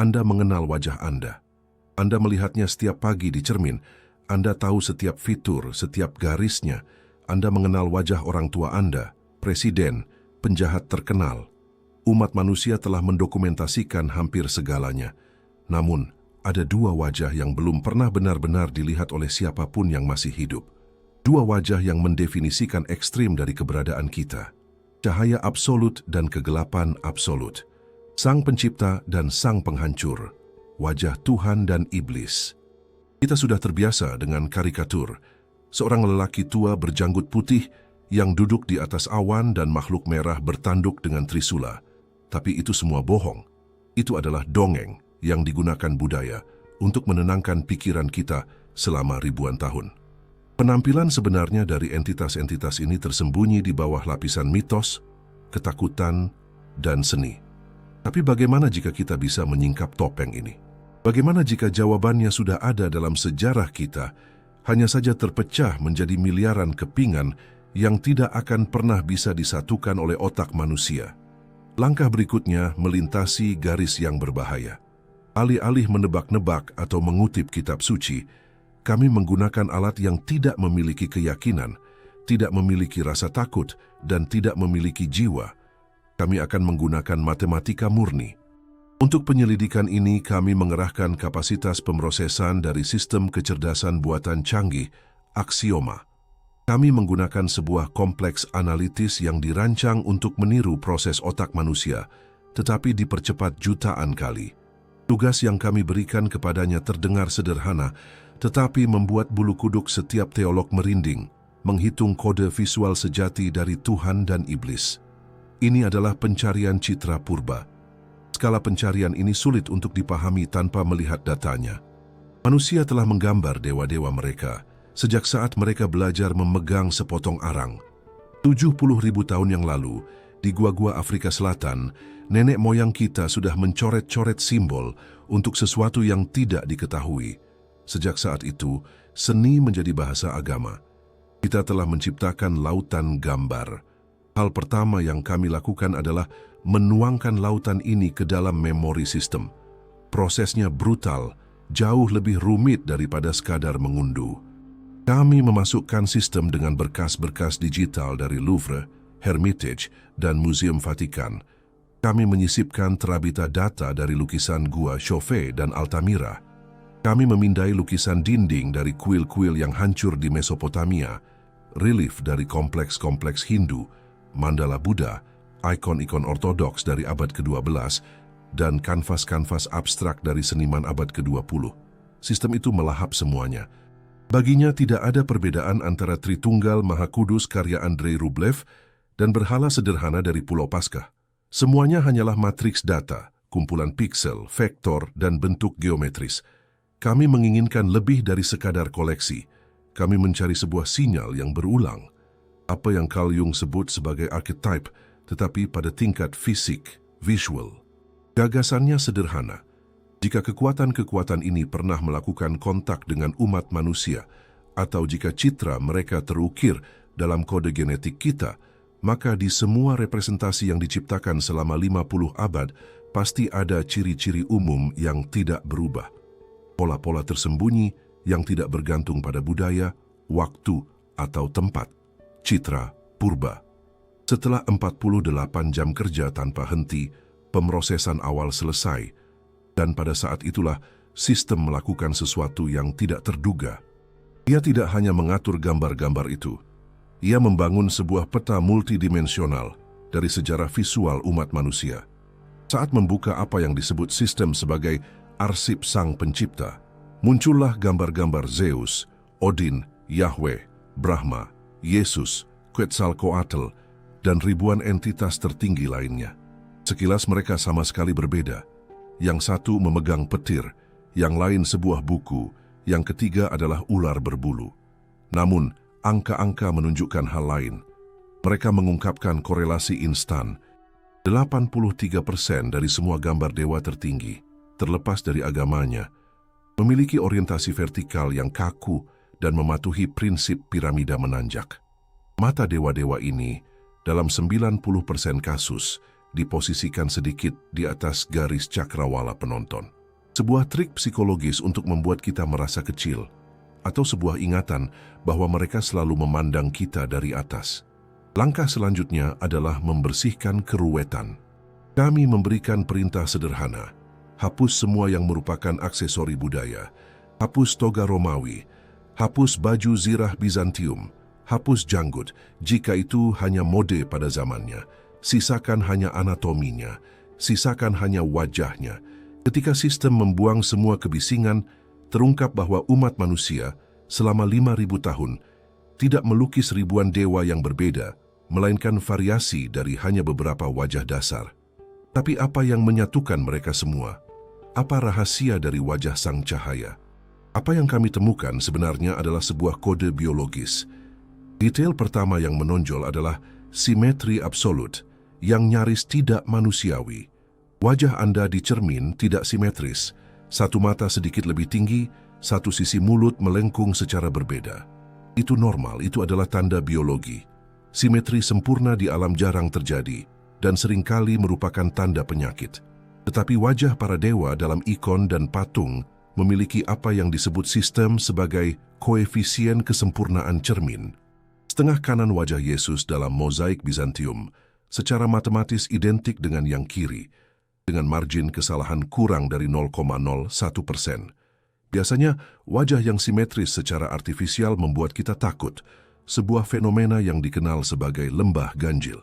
Anda mengenal wajah Anda. Anda melihatnya setiap pagi di cermin. Anda tahu setiap fitur, setiap garisnya. Anda mengenal wajah orang tua Anda, presiden, penjahat terkenal. Umat manusia telah mendokumentasikan hampir segalanya. Namun, ada dua wajah yang belum pernah benar-benar dilihat oleh siapapun yang masih hidup. Dua wajah yang mendefinisikan ekstrim dari keberadaan kita. Cahaya absolut dan kegelapan absolut. Sang pencipta dan sang penghancur. Wajah Tuhan dan iblis. Kita sudah terbiasa dengan karikatur. Seorang lelaki tua berjanggut putih yang duduk di atas awan dan makhluk merah bertanduk dengan trisula. Tapi itu semua bohong. Itu adalah dongeng yang digunakan budaya untuk menenangkan pikiran kita selama ribuan tahun. Penampilan sebenarnya dari entitas-entitas ini tersembunyi di bawah lapisan mitos, ketakutan, dan seni. Tapi bagaimana jika kita bisa menyingkap topeng ini? Bagaimana jika jawabannya sudah ada dalam sejarah kita, hanya saja terpecah menjadi miliaran kepingan yang tidak akan pernah bisa disatukan oleh otak manusia? Langkah berikutnya melintasi garis yang berbahaya. Alih-alih menebak-nebak atau mengutip kitab suci, kami menggunakan alat yang tidak memiliki keyakinan, tidak memiliki rasa takut, dan tidak memiliki jiwa. Kami akan menggunakan matematika murni. Untuk penyelidikan ini, kami mengerahkan kapasitas pemrosesan dari sistem kecerdasan buatan canggih, Axioma. Kami menggunakan sebuah kompleks analitis yang dirancang untuk meniru proses otak manusia, tetapi dipercepat jutaan kali. Tugas yang kami berikan kepadanya terdengar sederhana, tetapi membuat bulu kuduk setiap teolog merinding, menghitung kode visual sejati dari Tuhan dan iblis. Ini adalah pencarian citra purba. Skala pencarian ini sulit untuk dipahami tanpa melihat datanya. Manusia telah menggambar dewa-dewa mereka sejak saat mereka belajar memegang sepotong arang. 70.000 tahun yang lalu, di gua-gua Afrika Selatan, nenek moyang kita sudah mencoret-coret simbol untuk sesuatu yang tidak diketahui. Sejak saat itu, seni menjadi bahasa agama. Kita telah menciptakan lautan gambar. Hal pertama yang kami lakukan adalah menuangkan lautan ini ke dalam memori sistem. Prosesnya brutal, jauh lebih rumit daripada sekadar mengunduh. Kami memasukkan sistem dengan berkas-berkas digital dari Louvre, Hermitage, dan Museum Vatikan. Kami menyisipkan terabita data dari lukisan Gua Chauvet dan Altamira. Kami memindai lukisan dinding dari kuil-kuil yang hancur di Mesopotamia, relief dari kompleks-kompleks Hindu, mandala Buddha, ikon-ikon ortodoks dari abad ke-12, dan kanvas-kanvas abstrak dari seniman abad ke-20. Sistem itu melahap semuanya. Baginya tidak ada perbedaan antara Tritunggal Maha Kudus karya Andrei Rublev dan berhala sederhana dari Pulau Paskah. Semuanya hanyalah matriks data, kumpulan piksel, vektor, dan bentuk geometris. Kami menginginkan lebih dari sekadar koleksi. Kami mencari sebuah sinyal yang berulang. Apa yang Carl Jung sebut sebagai archetype, tetapi pada tingkat fisik, visual. Gagasannya sederhana. Jika kekuatan-kekuatan ini pernah melakukan kontak dengan umat manusia, atau jika citra mereka terukir dalam kode genetik kita, maka di semua representasi yang diciptakan selama 50 abad, pasti ada ciri-ciri umum yang tidak berubah. Pola-pola tersembunyi yang tidak bergantung pada budaya, waktu, atau tempat. Citra purba. Setelah 48 jam kerja tanpa henti, pemrosesan awal selesai, dan pada saat itulah sistem melakukan sesuatu yang tidak terduga. Ia tidak hanya mengatur gambar-gambar itu, ia membangun sebuah peta multidimensional dari sejarah visual umat manusia. Saat membuka apa yang disebut sistem sebagai arsip sang pencipta, muncullah gambar-gambar Zeus, Odin, Yahweh, Brahma, Yesus, Quetzalcoatl, dan ribuan entitas tertinggi lainnya. Sekilas mereka sama sekali berbeda. Yang satu memegang petir, yang lain sebuah buku, yang ketiga adalah ular berbulu. Namun, angka-angka menunjukkan hal lain. Mereka mengungkapkan korelasi instan. 83% dari semua gambar dewa tertinggi, terlepas dari agamanya, memiliki orientasi vertikal yang kaku dan mematuhi prinsip piramida menanjak. Mata dewa-dewa ini, dalam 90% kasus, diposisikan sedikit di atas garis cakrawala penonton. Sebuah trik psikologis untuk membuat kita merasa kecil, atau sebuah ingatan bahwa mereka selalu memandang kita dari atas. Langkah selanjutnya adalah membersihkan keruwetan. Kami memberikan perintah sederhana, hapus semua yang merupakan aksesori budaya, hapus toga Romawi, hapus baju zirah Bizantium, hapus janggut jika itu hanya mode pada zamannya, sisakan hanya anatominya, sisakan hanya wajahnya. Ketika sistem membuang semua kebisingan, terungkap bahwa umat manusia selama 5.000 tahun tidak melukis ribuan dewa yang berbeda, melainkan variasi dari hanya beberapa wajah dasar. Tapi apa yang menyatukan mereka semua? Apa rahasia dari wajah sang cahaya? Apa yang kami temukan sebenarnya adalah sebuah kode biologis. Detail pertama yang menonjol adalah simetri absolut yang nyaris tidak manusiawi. Wajah Anda di cermin tidak simetris. Satu mata sedikit lebih tinggi, satu sisi mulut melengkung secara berbeda. Itu normal, itu adalah tanda biologi. Simetri sempurna di alam jarang terjadi dan seringkali merupakan tanda penyakit. Tetapi wajah para dewa dalam ikon dan patung memiliki apa yang disebut sistem sebagai koefisien kesempurnaan cermin. Setengah kanan wajah Yesus dalam mozaik Bizantium secara matematis identik dengan yang kiri, dengan margin kesalahan kurang dari 0,01%. Biasanya, wajah yang simetris secara artifisial membuat kita takut, sebuah fenomena yang dikenal sebagai lembah ganjil.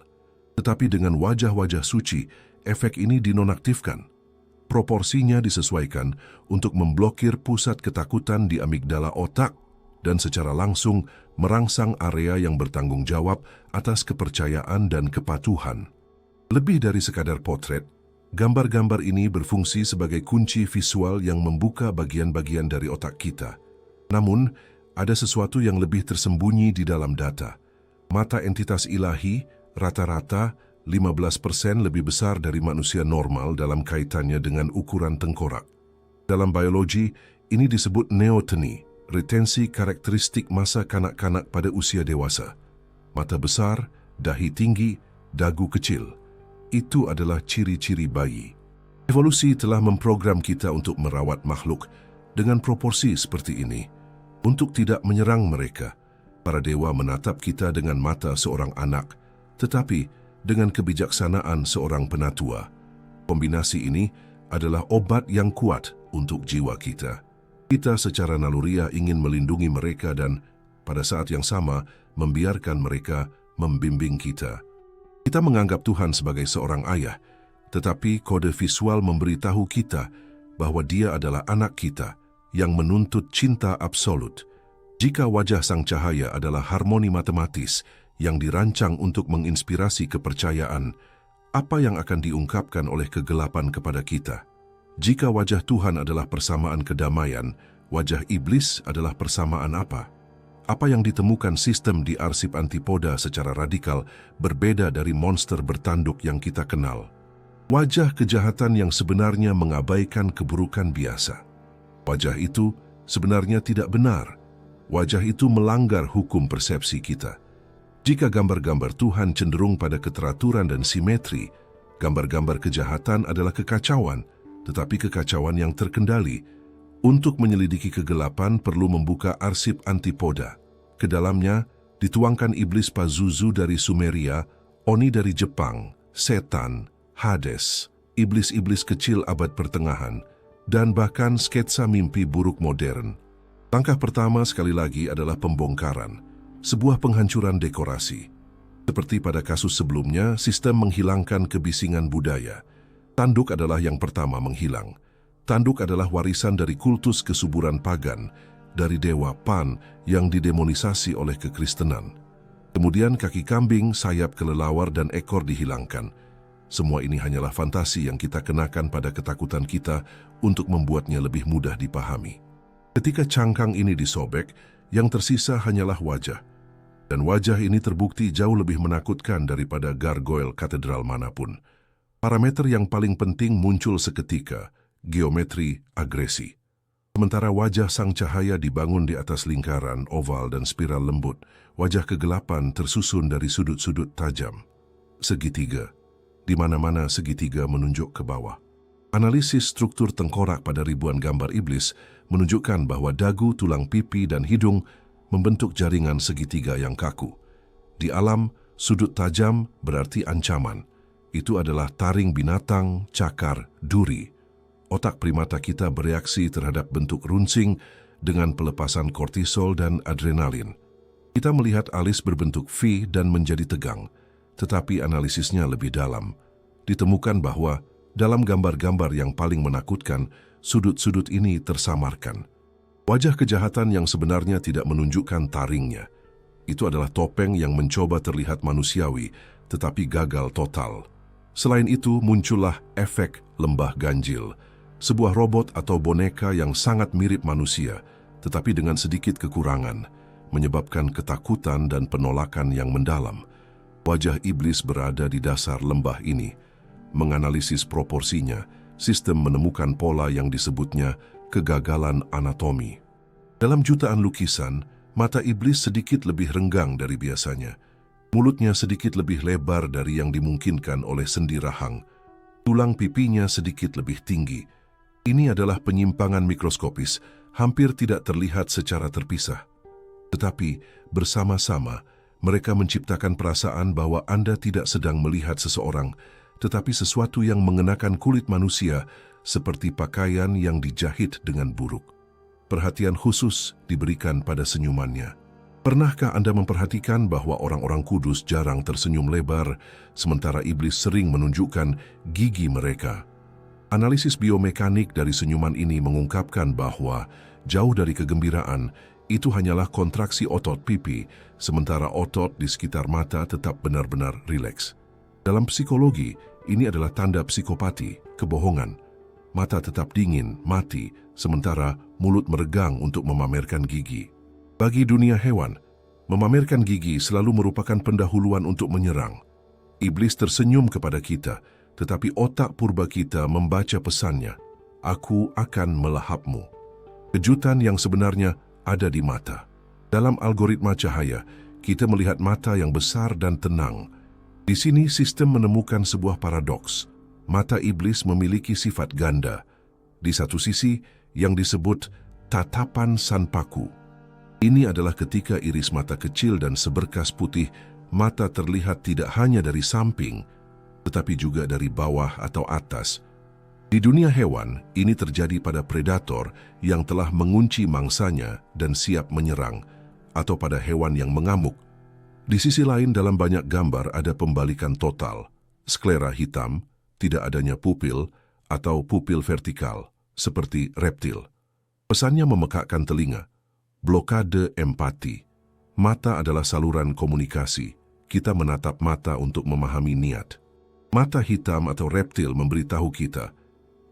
Tetapi dengan wajah-wajah suci, efek ini dinonaktifkan. Proporsinya disesuaikan untuk memblokir pusat ketakutan di amigdala otak dan secara langsung merangsang area yang bertanggung jawab atas kepercayaan dan kepatuhan. Lebih dari sekadar potret, gambar-gambar ini berfungsi sebagai kunci visual yang membuka bagian-bagian dari otak kita. Namun, ada sesuatu yang lebih tersembunyi di dalam data. Mata entitas ilahi rata-rata 15% lebih besar dari manusia normal dalam kaitannya dengan ukuran tengkorak. Dalam biologi, ini disebut neoteny, retensi karakteristik masa kanak-kanak pada usia dewasa. Mata besar, dahi tinggi, dagu kecil. Itu adalah ciri-ciri bayi. Evolusi telah memprogram kita untuk merawat makhluk dengan proporsi seperti ini. Untuk tidak menyerang mereka, para dewa menatap kita dengan mata seorang anak, tetapi dengan kebijaksanaan seorang penatua. Kombinasi ini adalah obat yang kuat untuk jiwa kita. Kita secara naluriah ingin melindungi mereka dan pada saat yang sama membiarkan mereka membimbing kita. Kita menganggap Tuhan sebagai seorang ayah, tetapi kode visual memberitahu kita bahwa Dia adalah anak kita yang menuntut cinta absolut. Jika wajah sang cahaya adalah harmoni matematis yang dirancang untuk menginspirasi kepercayaan, apa yang akan diungkapkan oleh kegelapan kepada kita? Jika wajah Tuhan adalah persamaan kedamaian, wajah iblis adalah persamaan apa? Apa yang ditemukan sistem di arsip antipoda secara radikal berbeda dari monster bertanduk yang kita kenal. Wajah kejahatan yang sebenarnya mengabaikan keburukan biasa. Wajah itu sebenarnya tidak benar. Wajah itu melanggar hukum persepsi kita. Jika gambar-gambar Tuhan cenderung pada keteraturan dan simetri, gambar-gambar kejahatan adalah kekacauan, tetapi kekacauan yang terkendali. Untuk menyelidiki kegelapan perlu membuka arsip antipoda. Ke dalamnya dituangkan iblis Pazuzu dari Sumeria, Oni dari Jepang, setan, Hades, iblis-iblis kecil abad pertengahan, dan bahkan sketsa mimpi buruk modern. Langkah pertama sekali lagi adalah pembongkaran. Sebuah penghancuran dekorasi. Seperti pada kasus sebelumnya, sistem menghilangkan kebisingan budaya. Tanduk adalah yang pertama menghilang. Tanduk adalah warisan dari kultus kesuburan pagan, dari dewa Pan yang didemonisasi oleh kekristenan. Kemudian kaki kambing, sayap kelelawar, dan ekor dihilangkan. Semua ini hanyalah fantasi yang kita kenakan pada ketakutan kita untuk membuatnya lebih mudah dipahami. Ketika cangkang ini disobek, yang tersisa hanyalah wajah. Dan wajah ini terbukti jauh lebih menakutkan daripada gargoyle katedral manapun. Parameter yang paling penting muncul seketika, geometri agresi. Sementara wajah sang cahaya dibangun di atas lingkaran, oval, dan spiral lembut, wajah kegelapan tersusun dari sudut-sudut tajam. Segitiga. Di mana-mana segitiga menunjuk ke bawah. Analisis struktur tengkorak pada ribuan gambar iblis menunjukkan bahwa dagu, tulang pipi, dan hidung membentuk jaringan segitiga yang kaku. Di alam, sudut tajam berarti ancaman. Itu adalah taring binatang, cakar, duri. Otak primata kita bereaksi terhadap bentuk runcing dengan pelepasan kortisol dan adrenalin. Kita melihat alis berbentuk V dan menjadi tegang, tetapi analisisnya lebih dalam. Ditemukan bahwa dalam gambar-gambar yang paling menakutkan, sudut-sudut ini tersamarkan. Wajah kejahatan yang sebenarnya tidak menunjukkan taringnya. Itu adalah topeng yang mencoba terlihat manusiawi, tetapi gagal total. Selain itu, muncullah efek lembah ganjil, sebuah robot atau boneka yang sangat mirip manusia, tetapi dengan sedikit kekurangan, menyebabkan ketakutan dan penolakan yang mendalam. Wajah iblis berada di dasar lembah ini. Menganalisis proporsinya, sistem menemukan pola yang disebutnya kegagalan anatomi. Dalam jutaan lukisan, mata iblis sedikit lebih renggang dari biasanya. Mulutnya sedikit lebih lebar dari yang dimungkinkan oleh sendi rahang. Tulang pipinya sedikit lebih tinggi. Ini adalah penyimpangan mikroskopis, hampir tidak terlihat secara terpisah. Tetapi bersama-sama, mereka menciptakan perasaan bahwa Anda tidak sedang melihat seseorang, tetapi sesuatu yang mengenakan kulit manusia seperti pakaian yang dijahit dengan buruk. Perhatian khusus diberikan pada senyumannya. Pernahkah Anda memperhatikan bahwa orang-orang kudus jarang tersenyum lebar, sementara iblis sering menunjukkan gigi mereka? Analisis biomekanik dari senyuman ini mengungkapkan bahwa jauh dari kegembiraan, itu hanyalah kontraksi otot pipi, sementara otot di sekitar mata tetap benar-benar rileks. Dalam psikologi, ini adalah tanda psikopati, kebohongan. Mata tetap dingin, mati, sementara mulut meregang untuk memamerkan gigi. Bagi dunia hewan, memamerkan gigi selalu merupakan pendahuluan untuk menyerang. Iblis tersenyum kepada kita, tetapi otak purba kita membaca pesannya, "Aku akan melahapmu." Kejutan yang sebenarnya ada di mata. Dalam algoritma cahaya, kita melihat mata yang besar dan tenang. Di sini sistem menemukan sebuah paradoks. Mata iblis memiliki sifat ganda. Di satu sisi, yang disebut tatapan sanpaku. Ini adalah ketika iris mata kecil dan seberkas putih, mata terlihat tidak hanya dari samping, tetapi juga dari bawah atau atas. Di dunia hewan, ini terjadi pada predator yang telah mengunci mangsanya dan siap menyerang, atau pada hewan yang mengamuk. Di sisi lain, dalam banyak gambar ada pembalikan total, sklera hitam, tidak adanya pupil, atau pupil vertikal, seperti reptil. Pesannya memekakkan telinga, blokade empati. Mata adalah saluran komunikasi. Kita menatap mata untuk memahami niat. Mata hitam atau reptil memberitahu kita,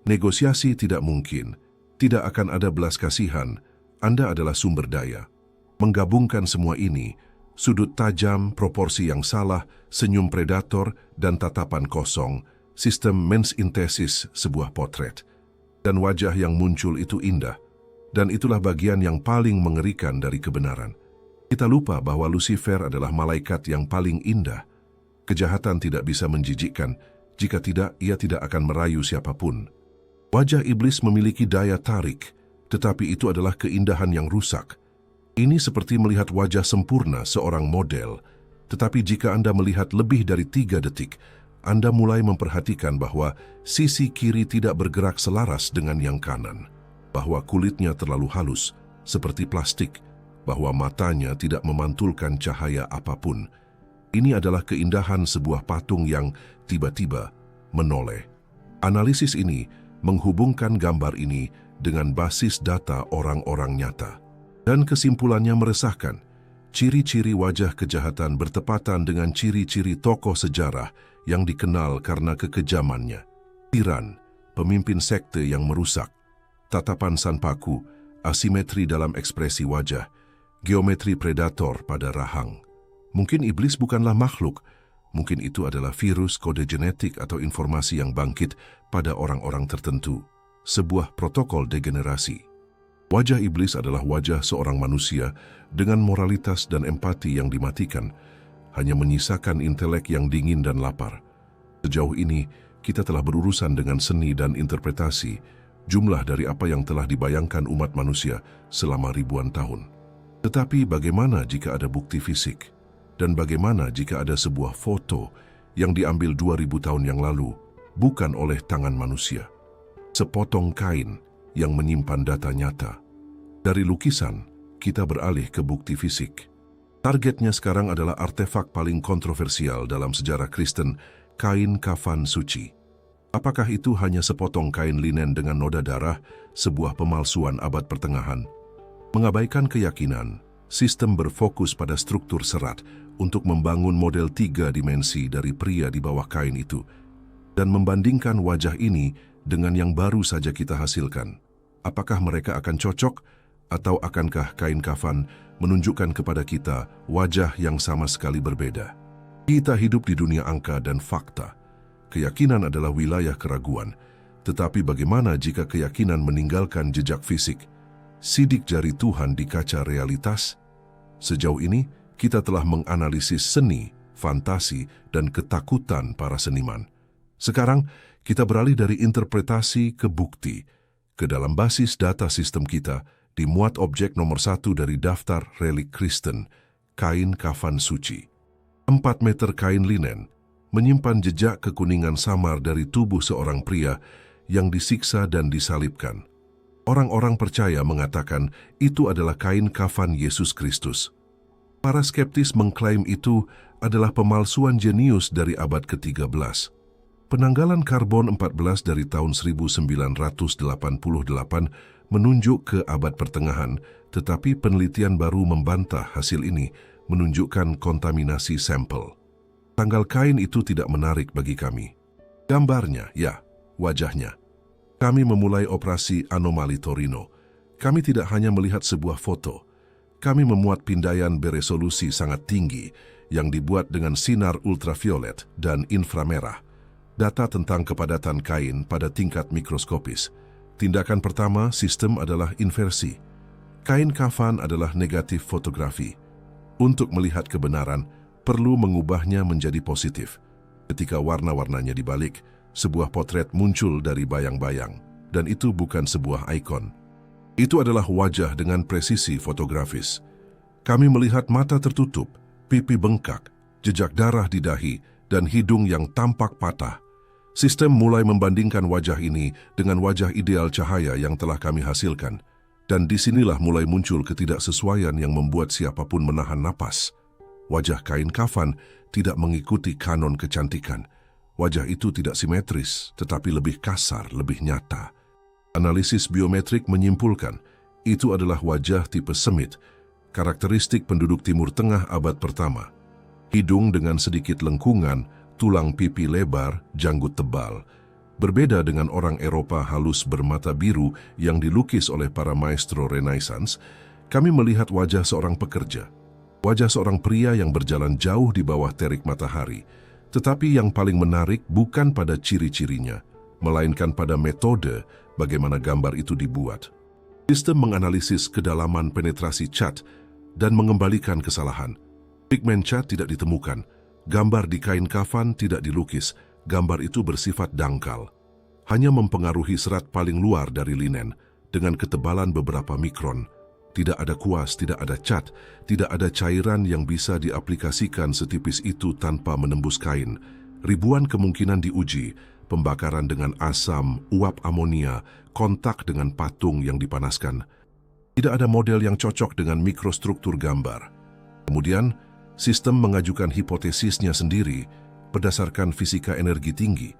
negosiasi tidak mungkin, tidak akan ada belas kasihan, Anda adalah sumber daya. Menggabungkan semua ini, sudut tajam, proporsi yang salah, senyum predator, dan tatapan kosong, sistem mensintesis sebuah potret. Dan wajah yang muncul itu indah, dan itulah bagian yang paling mengerikan dari kebenaran. Kita lupa bahwa Lucifer adalah malaikat yang paling indah. Kejahatan tidak bisa menjijikkan, jika tidak, ia tidak akan merayu siapapun. Wajah iblis memiliki daya tarik, tetapi itu adalah keindahan yang rusak. Ini seperti melihat wajah sempurna seorang model, tetapi jika Anda melihat lebih dari 3 detik, Anda mulai memperhatikan bahwa sisi kiri tidak bergerak selaras dengan yang kanan, bahwa kulitnya terlalu halus, seperti plastik, bahwa matanya tidak memantulkan cahaya apapun. Ini adalah keindahan sebuah patung yang tiba-tiba menoleh. Analisis ini menghubungkan gambar ini dengan basis data orang-orang nyata. Dan kesimpulannya meresahkan. Ciri-ciri wajah kejahatan bertepatan dengan ciri-ciri tokoh sejarah yang dikenal karena kekejamannya. Tiran, pemimpin sekte yang merusak. Tatapan sanpaku, asimetri dalam ekspresi wajah. Geometri predator pada rahang. Mungkin iblis bukanlah makhluk. Mungkin itu adalah virus, kode genetik, atau informasi yang bangkit pada orang-orang tertentu. Sebuah protokol degenerasi. Wajah iblis adalah wajah seorang manusia dengan moralitas dan empati yang dimatikan, hanya menyisakan intelek yang dingin dan lapar. Sejauh ini, kita telah berurusan dengan seni dan interpretasi, jumlah dari apa yang telah dibayangkan umat manusia selama ribuan tahun. Tetapi bagaimana jika ada bukti fisik? Dan bagaimana jika ada sebuah foto yang diambil 2000 tahun yang lalu, bukan oleh tangan manusia? Sepotong kain yang menyimpan data nyata. Dari lukisan, kita beralih ke bukti fisik. Targetnya sekarang adalah artefak paling kontroversial dalam sejarah Kristen, kain kafan suci. Apakah itu hanya sepotong kain linen dengan noda darah, sebuah pemalsuan abad pertengahan? Mengabaikan keyakinan, sistem berfokus pada struktur serat untuk membangun model 3 dimensi dari pria di bawah kain itu, dan membandingkan wajah ini dengan yang baru saja kita hasilkan. Apakah mereka akan cocok, atau akankah kain kafan menunjukkan kepada kita wajah yang sama sekali berbeda? Kita hidup di dunia angka dan fakta. Keyakinan adalah wilayah keraguan, tetapi bagaimana jika keyakinan meninggalkan jejak fisik? Sidik jari Tuhan di kaca realitas? Sejauh ini, kita telah menganalisis seni, fantasi, dan ketakutan para seniman. Sekarang, kita beralih dari interpretasi ke bukti. Ke dalam basis data sistem kita, dimuat objek nomor 1 dari daftar relik Kristen, kain kafan suci. 4 meter kain linen menyimpan jejak kekuningan samar dari tubuh seorang pria yang disiksa dan disalibkan. Orang-orang percaya mengatakan itu adalah kain kafan Yesus Kristus. Para skeptis mengklaim itu adalah pemalsuan jenius dari abad ke-13. Penanggalan karbon 14 dari tahun 1988 menunjuk ke abad pertengahan, tetapi penelitian baru membantah hasil ini menunjukkan kontaminasi sampel. Tanggal kain itu tidak menarik bagi kami. Gambarnya, ya, wajahnya. Kami memulai operasi Anomali Torino. Kami tidak hanya melihat sebuah foto. Kami memuat pindaian beresolusi sangat tinggi yang dibuat dengan sinar ultraviolet dan inframerah. Data tentang kepadatan kain pada tingkat mikroskopis. Tindakan pertama sistem adalah inversi. Kain kafan adalah negatif fotografi. Untuk melihat kebenaran, perlu mengubahnya menjadi positif. Ketika warna-warnanya dibalik, sebuah potret muncul dari bayang-bayang, dan itu bukan sebuah ikon. Itu adalah wajah dengan presisi fotografis. Kami melihat mata tertutup, pipi bengkak, jejak darah di dahi, dan hidung yang tampak patah. Sistem mulai membandingkan wajah ini dengan wajah ideal cahaya yang telah kami hasilkan, dan disinilah mulai muncul ketidaksesuaian yang membuat siapapun menahan napas. Wajah kain kafan tidak mengikuti kanon kecantikan. Wajah itu tidak simetris, tetapi lebih kasar, lebih nyata. Analisis biometrik menyimpulkan itu adalah wajah tipe Semit, karakteristik penduduk Timur Tengah abad pertama. Hidung dengan sedikit lengkungan, tulang pipi lebar, janggut tebal. Berbeda dengan orang Eropa halus bermata biru yang dilukis oleh para maestro Renaissance, kami melihat wajah seorang pekerja. Wajah seorang pria yang berjalan jauh di bawah terik matahari. Tetapi yang paling menarik bukan pada ciri-cirinya, melainkan pada metode bagaimana gambar itu dibuat. Sistem menganalisis kedalaman penetrasi cat dan mengembalikan kesalahan. Pigmen cat tidak ditemukan. Gambar di kain kafan tidak dilukis, gambar itu bersifat dangkal. Hanya mempengaruhi serat paling luar dari linen, dengan ketebalan beberapa mikron. Tidak ada kuas, tidak ada cat, tidak ada cairan yang bisa diaplikasikan setipis itu tanpa menembus kain. Ribuan kemungkinan diuji, pembakaran dengan asam, uap amonia, kontak dengan patung yang dipanaskan. Tidak ada model yang cocok dengan mikrostruktur gambar. Kemudian, sistem mengajukan hipotesisnya sendiri berdasarkan fisika energi tinggi.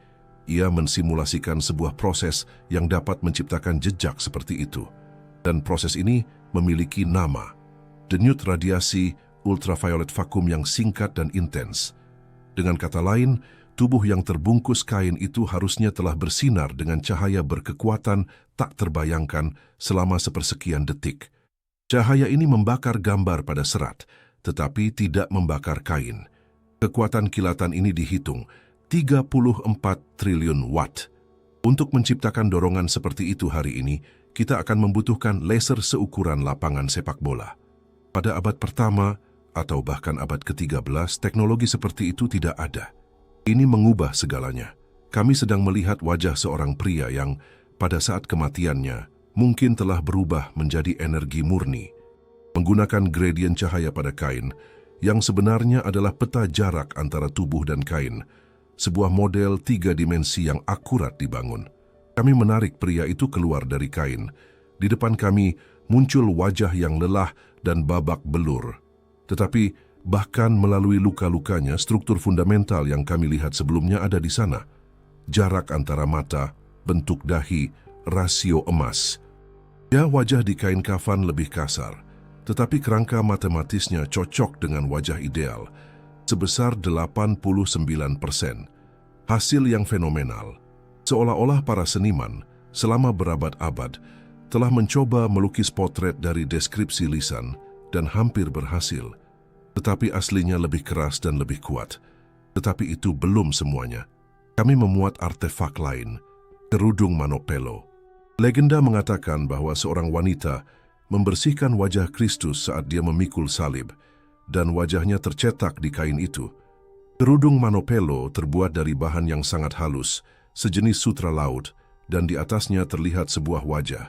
Ia mensimulasikan sebuah proses yang dapat menciptakan jejak seperti itu. Dan proses ini memiliki nama, denyut radiasi ultraviolet vakum yang singkat dan intens. Dengan kata lain, tubuh yang terbungkus kain itu harusnya telah bersinar dengan cahaya berkekuatan tak terbayangkan selama sepersekian detik. Cahaya ini membakar gambar pada serat, tetapi tidak membakar kain. Kekuatan kilatan ini dihitung 34 triliun watt. Untuk menciptakan dorongan seperti itu hari ini, kita akan membutuhkan laser seukuran lapangan sepak bola. Pada abad pertama atau bahkan abad ke-13, teknologi seperti itu tidak ada. Ini mengubah segalanya. Kami sedang melihat wajah seorang pria yang pada saat kematiannya mungkin telah berubah menjadi energi murni, menggunakan gradien cahaya pada kain yang sebenarnya adalah peta jarak antara tubuh dan kain, sebuah model 3 dimensi yang akurat dibangun. Kami menarik pria itu keluar dari kain. Di depan kami muncul wajah yang lelah dan babak belur. Tetapi bahkan melalui luka-lukanya, struktur fundamental yang kami lihat sebelumnya ada di sana. Jarak antara mata, bentuk dahi, rasio emas. Ya, wajah di kain kafan lebih kasar, tetapi kerangka matematisnya cocok dengan wajah ideal, sebesar 89%. Hasil yang fenomenal, seolah-olah para seniman selama berabad-abad telah mencoba melukis potret dari deskripsi lisan dan hampir berhasil, tetapi aslinya lebih keras dan lebih kuat. Tetapi itu belum semuanya. Kami memuat artefak lain, kerudung Manopelo. Legenda mengatakan bahwa seorang wanita membersihkan wajah Kristus saat dia memikul salib, dan wajahnya tercetak di kain itu. Kerudung Manopelo terbuat dari bahan yang sangat halus, sejenis sutra laut, dan di atasnya terlihat sebuah wajah.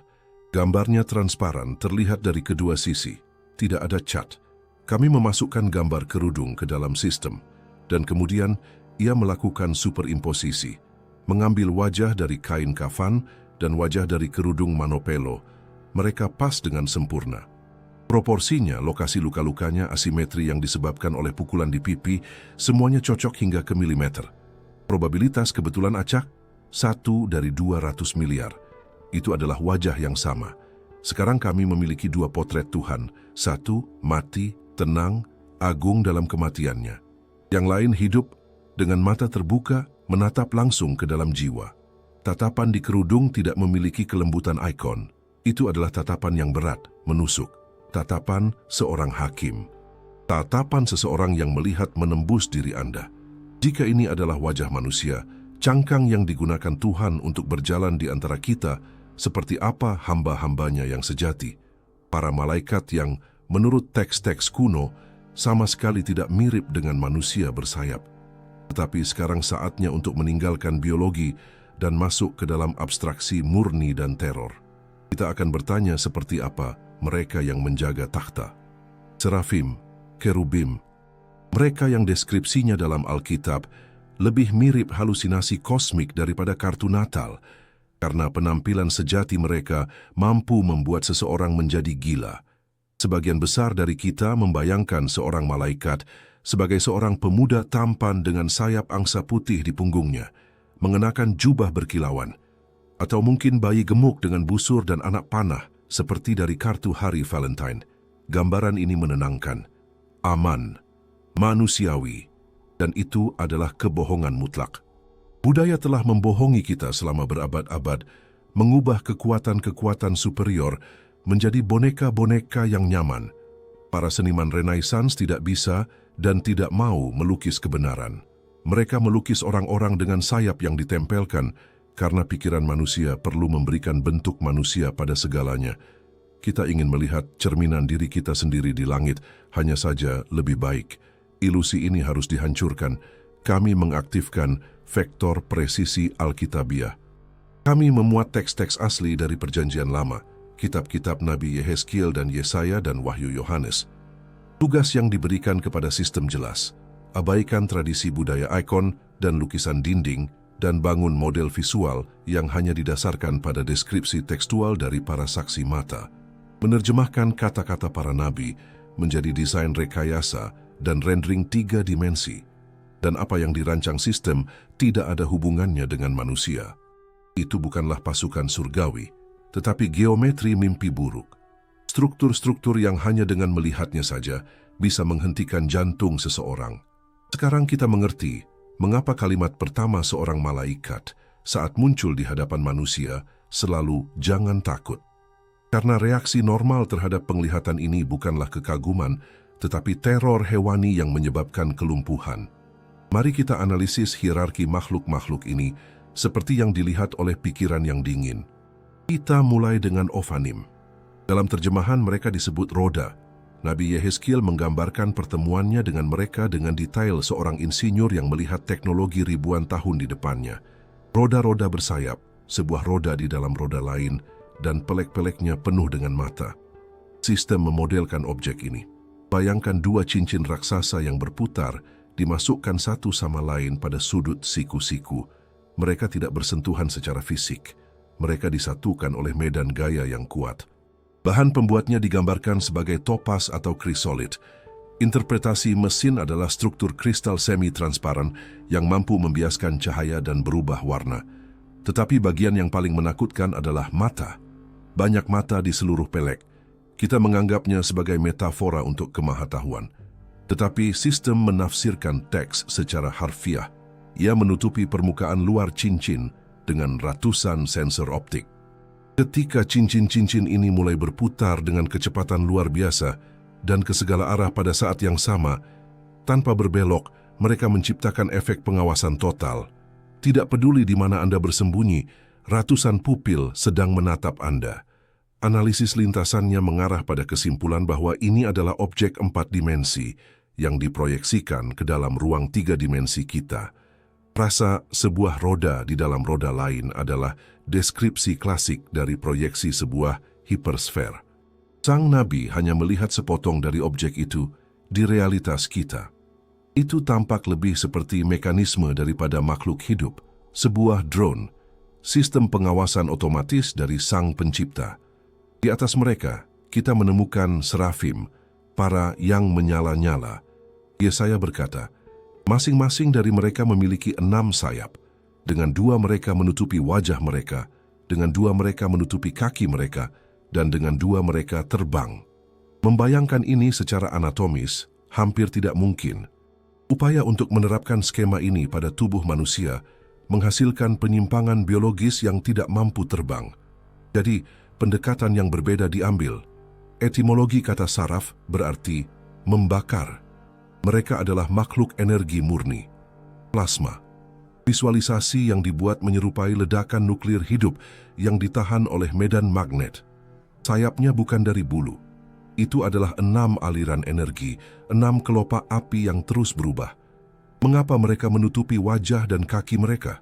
Gambarnya transparan, terlihat dari kedua sisi. Tidak ada cat. Kami memasukkan gambar kerudung ke dalam sistem, dan kemudian ia melakukan superimposisi, mengambil wajah dari kain kafan dan wajah dari kerudung Manopelo. Mereka pas dengan sempurna. Proporsinya, lokasi luka-lukanya, asimetri yang disebabkan oleh pukulan di pipi, semuanya cocok hingga ke milimeter. Probabilitas kebetulan acak, 1 dari 200 miliar. Itu adalah wajah yang sama. Sekarang kami memiliki 2 potret Tuhan. Satu, mati, tenang, agung dalam kematiannya. Yang lain hidup, dengan mata terbuka, menatap langsung ke dalam jiwa. Tatapan di kerudung tidak memiliki kelembutan ikon. Itu adalah tatapan yang berat, menusuk. Tatapan seorang hakim. Tatapan seseorang yang melihat menembus diri Anda. Jika ini adalah wajah manusia, cangkang yang digunakan Tuhan untuk berjalan di antara kita, seperti apa hamba-hambanya yang sejati. Para malaikat yang, menurut teks-teks kuno, sama sekali tidak mirip dengan manusia bersayap. Tetapi sekarang saatnya untuk meninggalkan biologi dan masuk ke dalam abstraksi murni dan teror. Kita akan bertanya seperti apa mereka yang menjaga takhta. Serafim, kerubim, mereka yang deskripsinya dalam Alkitab lebih mirip halusinasi kosmik daripada kartu Natal, karena penampilan sejati mereka mampu membuat seseorang menjadi gila. Sebagian besar dari kita membayangkan seorang malaikat sebagai seorang pemuda tampan dengan sayap angsa putih di punggungnya, mengenakan jubah berkilauan, atau mungkin bayi gemuk dengan busur dan anak panah seperti dari kartu hari Valentine. Gambaran ini menenangkan, aman, manusiawi, dan itu adalah kebohongan mutlak. Budaya telah membohongi kita selama berabad-abad, mengubah kekuatan-kekuatan superior menjadi boneka-boneka yang nyaman. Para seniman Renaissance tidak bisa dan tidak mau melukis kebenaran. Mereka melukis orang-orang dengan sayap yang ditempelkan karena pikiran manusia perlu memberikan bentuk manusia pada segalanya. Kita ingin melihat cerminan diri kita sendiri di langit, hanya saja lebih baik. Ilusi ini harus dihancurkan. Kami mengaktifkan vektor presisi Alkitabiah. Kami memuat teks-teks asli dari Perjanjian Lama, kitab-kitab Nabi Yehezkiel dan Yesaya dan Wahyu Yohanes. Tugas yang diberikan kepada sistem jelas, abaikan tradisi budaya ikon dan lukisan dinding, dan bangun model visual yang hanya didasarkan pada deskripsi tekstual dari para saksi mata. Menerjemahkan kata-kata para nabi menjadi desain rekayasa dan rendering 3 dimensi. Dan apa yang dirancang sistem tidak ada hubungannya dengan manusia. Itu bukanlah pasukan surgawi, tetapi geometri mimpi buruk. Struktur-struktur yang hanya dengan melihatnya saja bisa menghentikan jantung seseorang. Sekarang kita mengerti mengapa kalimat pertama seorang malaikat saat muncul di hadapan manusia selalu jangan takut. Karena reaksi normal terhadap penglihatan ini bukanlah kekaguman, tetapi teror hewani yang menyebabkan kelumpuhan. Mari kita analisis hierarki makhluk-makhluk ini seperti yang dilihat oleh pikiran yang dingin. Kita mulai dengan Ophanim. Dalam terjemahan mereka disebut roda. Nabi Yehezkiel menggambarkan pertemuannya dengan mereka dengan detail seorang insinyur yang melihat teknologi ribuan tahun di depannya. Roda-roda bersayap, sebuah roda di dalam roda lain, dan pelek-peleknya penuh dengan mata. Sistem memodelkan objek ini. Bayangkan dua cincin raksasa yang berputar, dimasukkan satu sama lain pada sudut siku-siku. Mereka tidak bersentuhan secara fisik. Mereka disatukan oleh medan gaya yang kuat. Bahan pembuatnya digambarkan sebagai topas atau krisolit. Interpretasi mesin adalah struktur kristal semi-transparan yang mampu membiaskan cahaya dan berubah warna. Tetapi bagian yang paling menakutkan adalah mata. Banyak mata di seluruh pelek. Kita menganggapnya sebagai metafora untuk kemahatauan. Tetapi sistem menafsirkan teks secara harfiah. Ia menutupi permukaan luar cincin dengan ratusan sensor optik. Ketika cincin-cincin ini mulai berputar dengan kecepatan luar biasa dan ke segala arah pada saat yang sama, tanpa berbelok, mereka menciptakan efek pengawasan total. Tidak peduli di mana Anda bersembunyi, ratusan pupil sedang menatap Anda. Analisis lintasannya mengarah pada kesimpulan bahwa ini adalah objek 4 dimensi yang diproyeksikan ke dalam ruang 3 dimensi kita. Rasa sebuah roda di dalam roda lain adalah deskripsi klasik dari proyeksi sebuah hipersfer. Sang Nabi hanya melihat sepotong dari objek itu di realitas kita. Itu tampak lebih seperti mekanisme daripada makhluk hidup, sebuah drone, sistem pengawasan otomatis dari Sang Pencipta. Di atas mereka, kita menemukan serafim, para yang menyala-nyala. Yesaya berkata, masing-masing dari mereka memiliki 6 sayap. Dengan 2 mereka menutupi wajah mereka, dengan 2 mereka menutupi kaki mereka, dan dengan 2 mereka terbang. Membayangkan ini secara anatomis hampir tidak mungkin. Upaya untuk menerapkan skema ini pada tubuh manusia menghasilkan penyimpangan biologis yang tidak mampu terbang. Jadi, pendekatan yang berbeda diambil. Etimologi kata saraf berarti membakar. Mereka adalah makhluk energi murni, plasma. Visualisasi yang dibuat menyerupai ledakan nuklir hidup yang ditahan oleh medan magnet. Sayapnya bukan dari bulu. Itu adalah 6 aliran energi, 6 kelopak api yang terus berubah. Mengapa mereka menutupi wajah dan kaki mereka?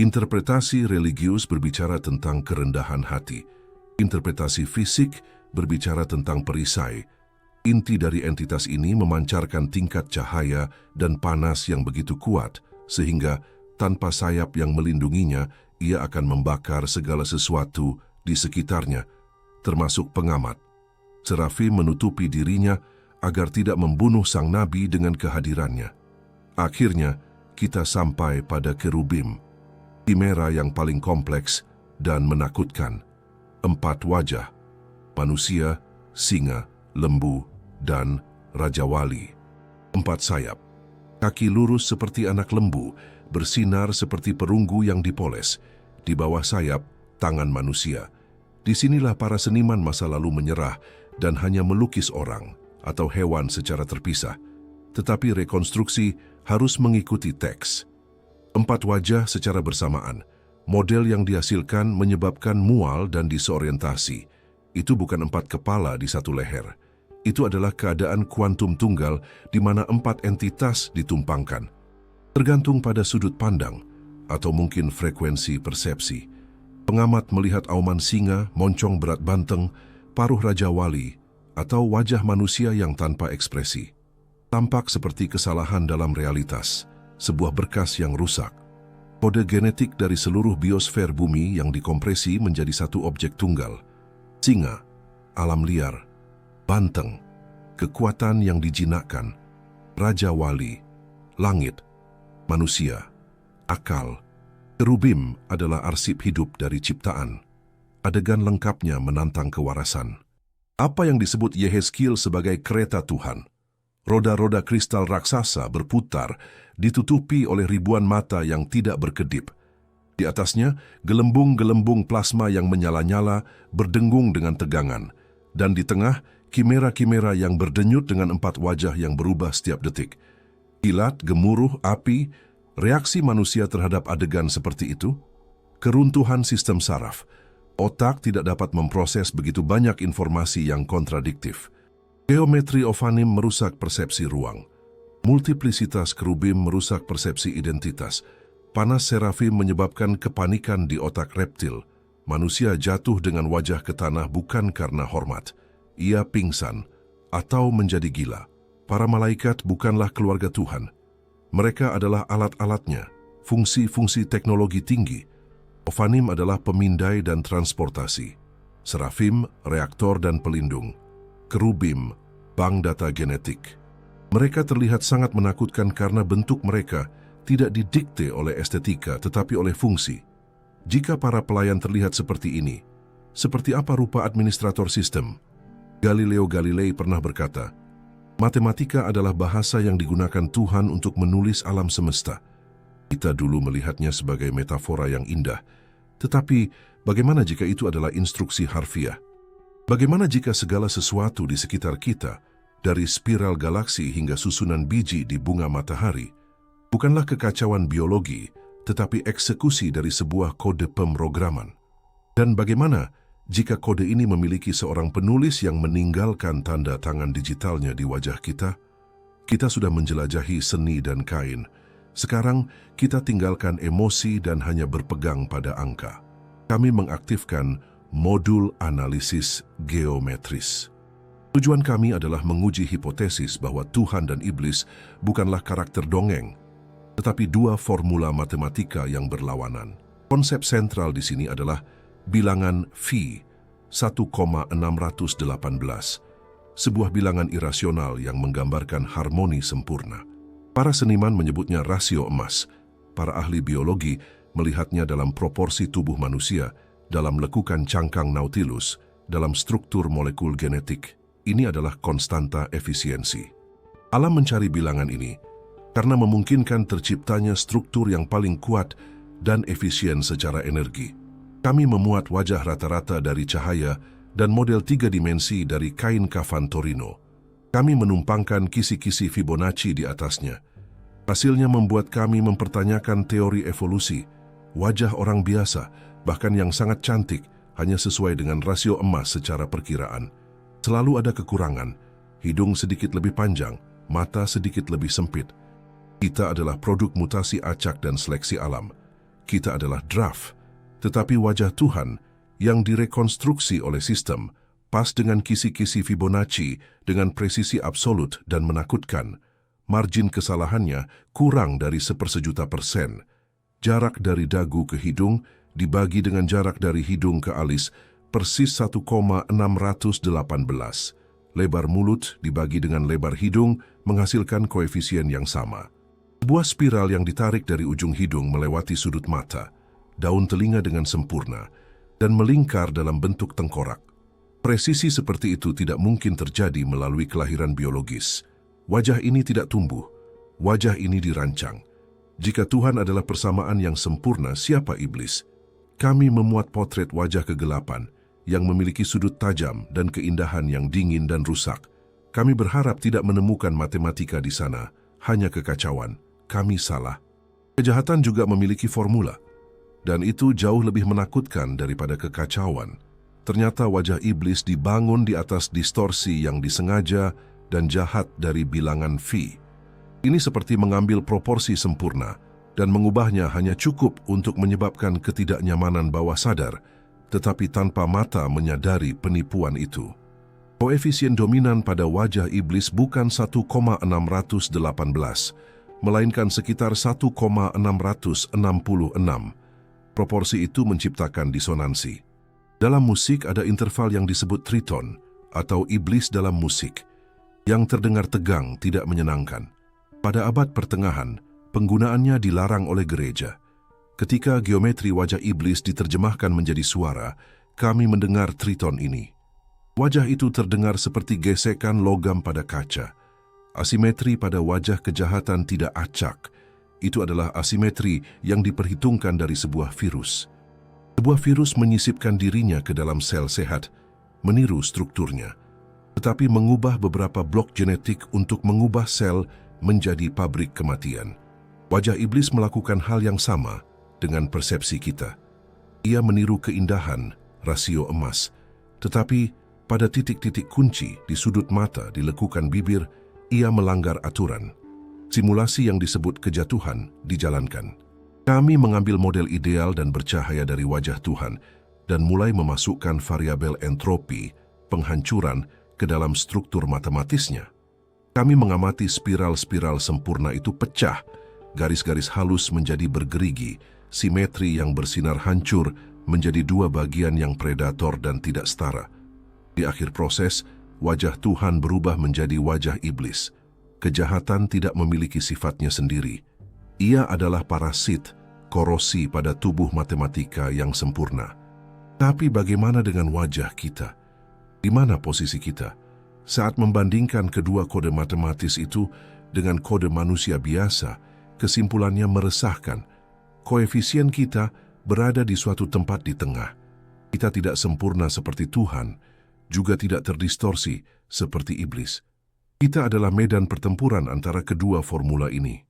Interpretasi religius berbicara tentang kerendahan hati. Interpretasi fisik berbicara tentang perisai. Inti dari entitas ini memancarkan tingkat cahaya dan panas yang begitu kuat, sehingga tanpa sayap yang melindunginya, ia akan membakar segala sesuatu di sekitarnya, termasuk pengamat. Serafim menutupi dirinya agar tidak membunuh sang nabi dengan kehadirannya. Akhirnya, kita sampai pada kerubim, kimera yang paling kompleks dan menakutkan. 4 wajah, manusia, singa, lembu, dan Raja Wali. 4 sayap, kaki lurus seperti anak lembu, bersinar seperti perunggu yang dipoles. Di bawah sayap, tangan manusia. Disinilah para seniman masa lalu menyerah dan hanya melukis orang atau hewan secara terpisah. Tetapi rekonstruksi harus mengikuti teks. 4 wajah secara bersamaan. Model yang dihasilkan menyebabkan mual dan disorientasi. Itu bukan 4 kepala di satu leher. Itu adalah keadaan kuantum tunggal di mana 4 entitas ditumpangkan. Tergantung pada sudut pandang atau mungkin frekuensi persepsi. Pengamat melihat auman singa, moncong berat banteng, paruh Raja Wali, atau wajah manusia yang tanpa ekspresi. Tampak seperti kesalahan dalam realitas, sebuah berkas yang rusak. Kode genetik dari seluruh biosfer bumi yang dikompresi menjadi satu objek tunggal. Singa, alam liar. Banteng, kekuatan yang dijinakkan. Raja Wali, langit. Manusia, akal. Kerubim adalah arsip hidup dari ciptaan. Adegan lengkapnya menantang kewarasan. Apa yang disebut Yehezkiel sebagai kereta Tuhan? Roda-roda kristal raksasa berputar, ditutupi oleh ribuan mata yang tidak berkedip. Di atasnya, gelembung-gelembung plasma yang menyala-nyala berdengung dengan tegangan. Dan di tengah, kimera-kimera yang berdenyut dengan 4 wajah yang berubah setiap detik. Kilat, gemuruh, api, reaksi manusia terhadap adegan seperti itu. Keruntuhan sistem saraf. Otak tidak dapat memproses begitu banyak informasi yang kontradiktif. Geometri Ophanim merusak persepsi ruang. Multiplisitas kerubim merusak persepsi identitas. Panas serafim menyebabkan kepanikan di otak reptil. Manusia jatuh dengan wajah ke tanah bukan karena hormat. Ia pingsan atau menjadi gila. Para malaikat bukanlah keluarga Tuhan. Mereka adalah alat-alatnya, fungsi-fungsi teknologi tinggi. Ophanim adalah pemindai dan transportasi. Serafim, reaktor dan pelindung. Kerubim, bank data genetik. Mereka terlihat sangat menakutkan karena bentuk mereka tidak didikte oleh estetika tetapi oleh fungsi. Jika para pelayan terlihat seperti ini, seperti apa rupa administrator sistem? Galileo Galilei pernah berkata, matematika adalah bahasa yang digunakan Tuhan untuk menulis alam semesta. Kita dulu melihatnya sebagai metafora yang indah, tetapi bagaimana jika itu adalah instruksi harfiah? Bagaimana jika segala sesuatu di sekitar kita, dari spiral galaksi hingga susunan biji di bunga matahari, bukanlah kekacauan biologi, tetapi eksekusi dari sebuah kode pemrograman? Dan bagaimana jika kode ini memiliki seorang penulis yang meninggalkan tanda tangan digitalnya di wajah kita? Kita sudah menjelajahi seni dan kain. Sekarang kita tinggalkan emosi dan hanya berpegang pada angka. Kami mengaktifkan modul analisis geometris. Tujuan kami adalah menguji hipotesis bahwa Tuhan dan iblis bukanlah karakter dongeng, tetapi dua formula matematika yang berlawanan. Konsep sentral di sini adalah bilangan phi 1,618, sebuah bilangan irasional yang menggambarkan harmoni sempurna. Para seniman menyebutnya rasio emas. Para ahli biologi melihatnya dalam proporsi tubuh manusia, dalam lekukan cangkang Nautilus, dalam struktur molekul genetik. Ini adalah konstanta efisiensi. Alam mencari bilangan ini karena memungkinkan terciptanya struktur yang paling kuat dan efisien secara energi. Kami memuat wajah rata-rata dari cahaya dan model 3 dimensi dari kain kafan Torino. Kami menumpangkan kisi-kisi Fibonacci di atasnya. Hasilnya membuat kami mempertanyakan teori evolusi. Wajah orang biasa, bahkan yang sangat cantik, hanya sesuai dengan rasio emas secara perkiraan. Selalu ada kekurangan, hidung sedikit lebih panjang, mata sedikit lebih sempit. Kita adalah produk mutasi acak dan seleksi alam. Kita adalah draft, tetapi wajah Tuhan yang direkonstruksi oleh sistem, pas dengan kisi-kisi Fibonacci dengan presisi absolut dan menakutkan. Margin kesalahannya kurang dari 1/100,000%. Jarak dari dagu ke hidung dibagi dengan jarak dari hidung ke alis persis 1,618. Lebar mulut dibagi dengan lebar hidung menghasilkan koefisien yang sama. Sebuah spiral yang ditarik dari ujung hidung melewati sudut mata, daun telinga dengan sempurna, dan melingkar dalam bentuk tengkorak. Presisi seperti itu tidak mungkin terjadi melalui kelahiran biologis. Wajah ini tidak tumbuh, wajah ini dirancang. Jika Tuhan adalah persamaan yang sempurna, siapa iblis? Kami memuat potret wajah kegelapan yang memiliki sudut tajam dan keindahan yang dingin dan rusak. Kami berharap tidak menemukan matematika di sana, hanya kekacauan. Kami salah. Kejahatan juga memiliki formula, dan itu jauh lebih menakutkan daripada kekacauan. Ternyata wajah iblis dibangun di atas distorsi yang disengaja dan jahat dari bilangan phi. Ini seperti mengambil proporsi sempurna dan mengubahnya hanya cukup untuk menyebabkan ketidaknyamanan bawah sadar, tetapi tanpa mata menyadari penipuan itu. Koefisien dominan pada wajah iblis bukan 1,618, melainkan sekitar 1,666. Proporsi itu menciptakan disonansi. Dalam musik ada interval yang disebut triton, atau iblis dalam musik, yang terdengar tegang, tidak menyenangkan. Pada abad pertengahan, penggunaannya dilarang oleh gereja. Ketika geometri wajah iblis diterjemahkan menjadi suara, kami mendengar triton ini. Wajah itu terdengar seperti gesekan logam pada kaca. Asimetri pada wajah kejahatan tidak acak. Itu adalah asimetri yang diperhitungkan dari sebuah virus. Sebuah virus menyisipkan dirinya ke dalam sel sehat, meniru strukturnya, tetapi mengubah beberapa blok genetik untuk mengubah sel menjadi pabrik kematian. Wajah iblis melakukan hal yang sama dengan persepsi kita. Ia meniru keindahan, rasio emas, tetapi Pada titik-titik kunci di sudut mata, di lekukan bibir, ia melanggar aturan. Simulasi yang disebut kejatuhan dijalankan. Kami mengambil model ideal dan bercahaya dari wajah Tuhan dan mulai memasukkan variabel entropi, penghancuran, ke dalam struktur matematisnya. Kami mengamati spiral-spiral sempurna itu pecah, garis-garis halus menjadi bergerigi, simetri yang bersinar hancur menjadi dua bagian yang predator dan tidak setara. Di akhir proses, wajah Tuhan berubah menjadi wajah iblis. Kejahatan tidak memiliki sifatnya sendiri. Ia adalah parasit, korosi pada tubuh matematika yang sempurna. Tapi bagaimana dengan wajah kita? Di mana posisi kita? Saat membandingkan kedua kode matematis itu dengan kode manusia biasa, kesimpulannya meresahkan. Koefisien kita berada di suatu tempat di tengah. Kita tidak sempurna seperti Tuhan, juga tidak terdistorsi seperti iblis. Kita adalah medan pertempuran antara kedua formula ini.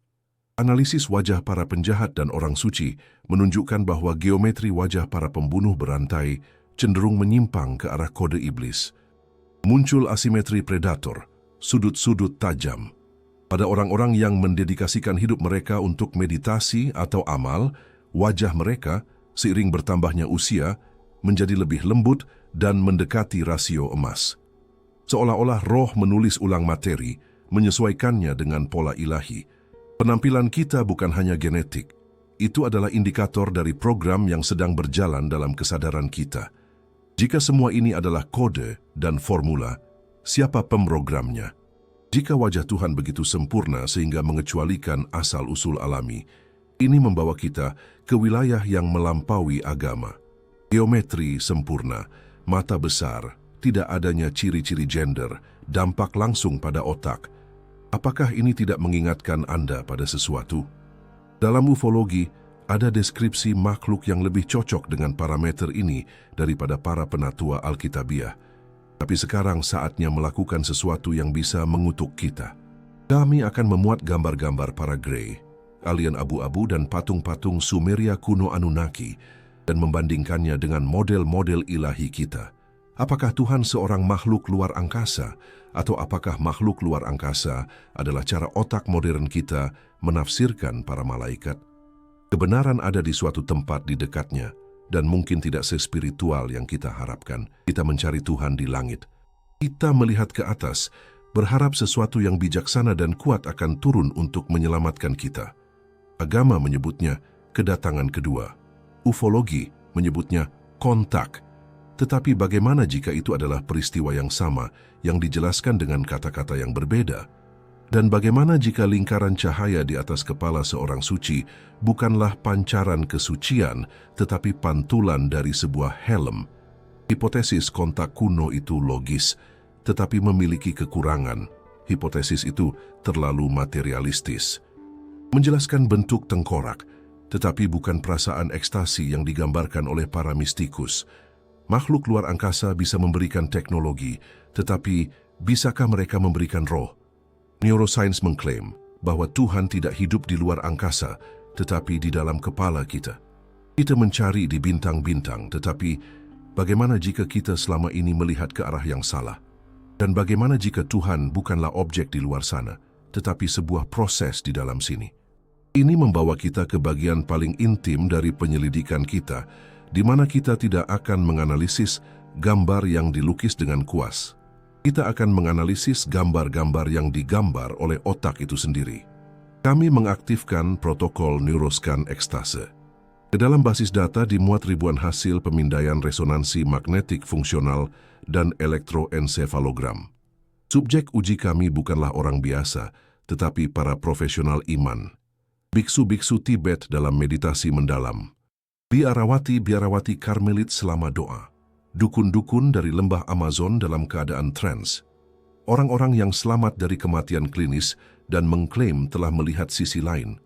Analisis wajah para penjahat dan orang suci menunjukkan bahwa geometri wajah para pembunuh berantai cenderung menyimpang ke arah kode iblis. Muncul asimetri predator, sudut-sudut tajam. Pada orang-orang yang mendedikasikan hidup mereka untuk meditasi atau amal, wajah mereka, seiring bertambahnya usia, menjadi lebih lembut dan mendekati rasio emas. Seolah-olah roh menulis ulang materi, menyesuaikannya dengan pola ilahi. Penampilan kita bukan hanya genetik. Itu adalah indikator dari program yang sedang berjalan dalam kesadaran kita. Jika semua ini adalah kode dan formula, siapa pemrogramnya? Jika wajah Tuhan begitu sempurna sehingga mengecualikan asal-usul alami, ini membawa kita ke wilayah yang melampaui agama. Geometri sempurna, mata besar, tidak adanya ciri-ciri gender, dampak langsung pada otak. Apakah ini tidak mengingatkan Anda pada sesuatu? Dalam ufologi, ada deskripsi makhluk yang lebih cocok dengan parameter ini daripada para penatua Alkitabiah. Tapi sekarang saatnya melakukan sesuatu yang bisa mengutuk kita. Kami akan memuat gambar-gambar para Grey, alien abu-abu dan patung-patung Sumeria kuno Anunnaki, dan membandingkannya dengan model-model ilahi kita. Apakah Tuhan seorang makhluk luar angkasa, atau apakah makhluk luar angkasa adalah cara otak modern kita menafsirkan para malaikat? Kebenaran ada di suatu tempat di dekatnya, dan mungkin tidak sespiritual yang kita harapkan. Kita mencari Tuhan di langit. Kita melihat ke atas, berharap sesuatu yang bijaksana dan kuat akan turun untuk menyelamatkan kita. Agama menyebutnya kedatangan kedua. Ufologi menyebutnya kontak. Tetapi bagaimana jika itu adalah peristiwa yang sama yang dijelaskan dengan kata-kata yang berbeda? Dan bagaimana jika lingkaran cahaya di atas kepala seorang suci bukanlah pancaran kesucian, tetapi pantulan dari sebuah helm? Hipotesis kontak kuno itu logis, tetapi memiliki kekurangan. Hipotesis itu terlalu materialistis. Menjelaskan bentuk tengkorak, tetapi bukan perasaan ekstasi yang digambarkan oleh para mistikus. Makhluk luar angkasa bisa memberikan teknologi, tetapi bisakah mereka memberikan roh? Neuroscience mengklaim bahwa Tuhan tidak hidup di luar angkasa, tetapi di dalam kepala kita. Kita mencari di bintang-bintang, tetapi bagaimana jika kita selama ini melihat ke arah yang salah? Dan bagaimana jika Tuhan bukanlah objek di luar sana, tetapi sebuah proses di dalam sini? Ini membawa kita ke bagian paling intim dari penyelidikan kita, di mana kita tidak akan menganalisis gambar yang dilukis dengan kuas. Kita akan menganalisis gambar-gambar yang digambar oleh otak itu sendiri. Kami mengaktifkan protokol neuroscan ekstase. Ke dalam basis data dimuat ribuan hasil pemindaian resonansi magnetik fungsional dan elektroensefalogram. Subjek uji kami bukanlah orang biasa, tetapi para profesional iman. Biksu-biksu Tibet dalam meditasi mendalam. Biarawati-biarawati Karmelit selama doa. Dukun-dukun dari lembah Amazon dalam keadaan trans. Orang-orang yang selamat dari kematian klinis dan mengklaim telah melihat sisi lain.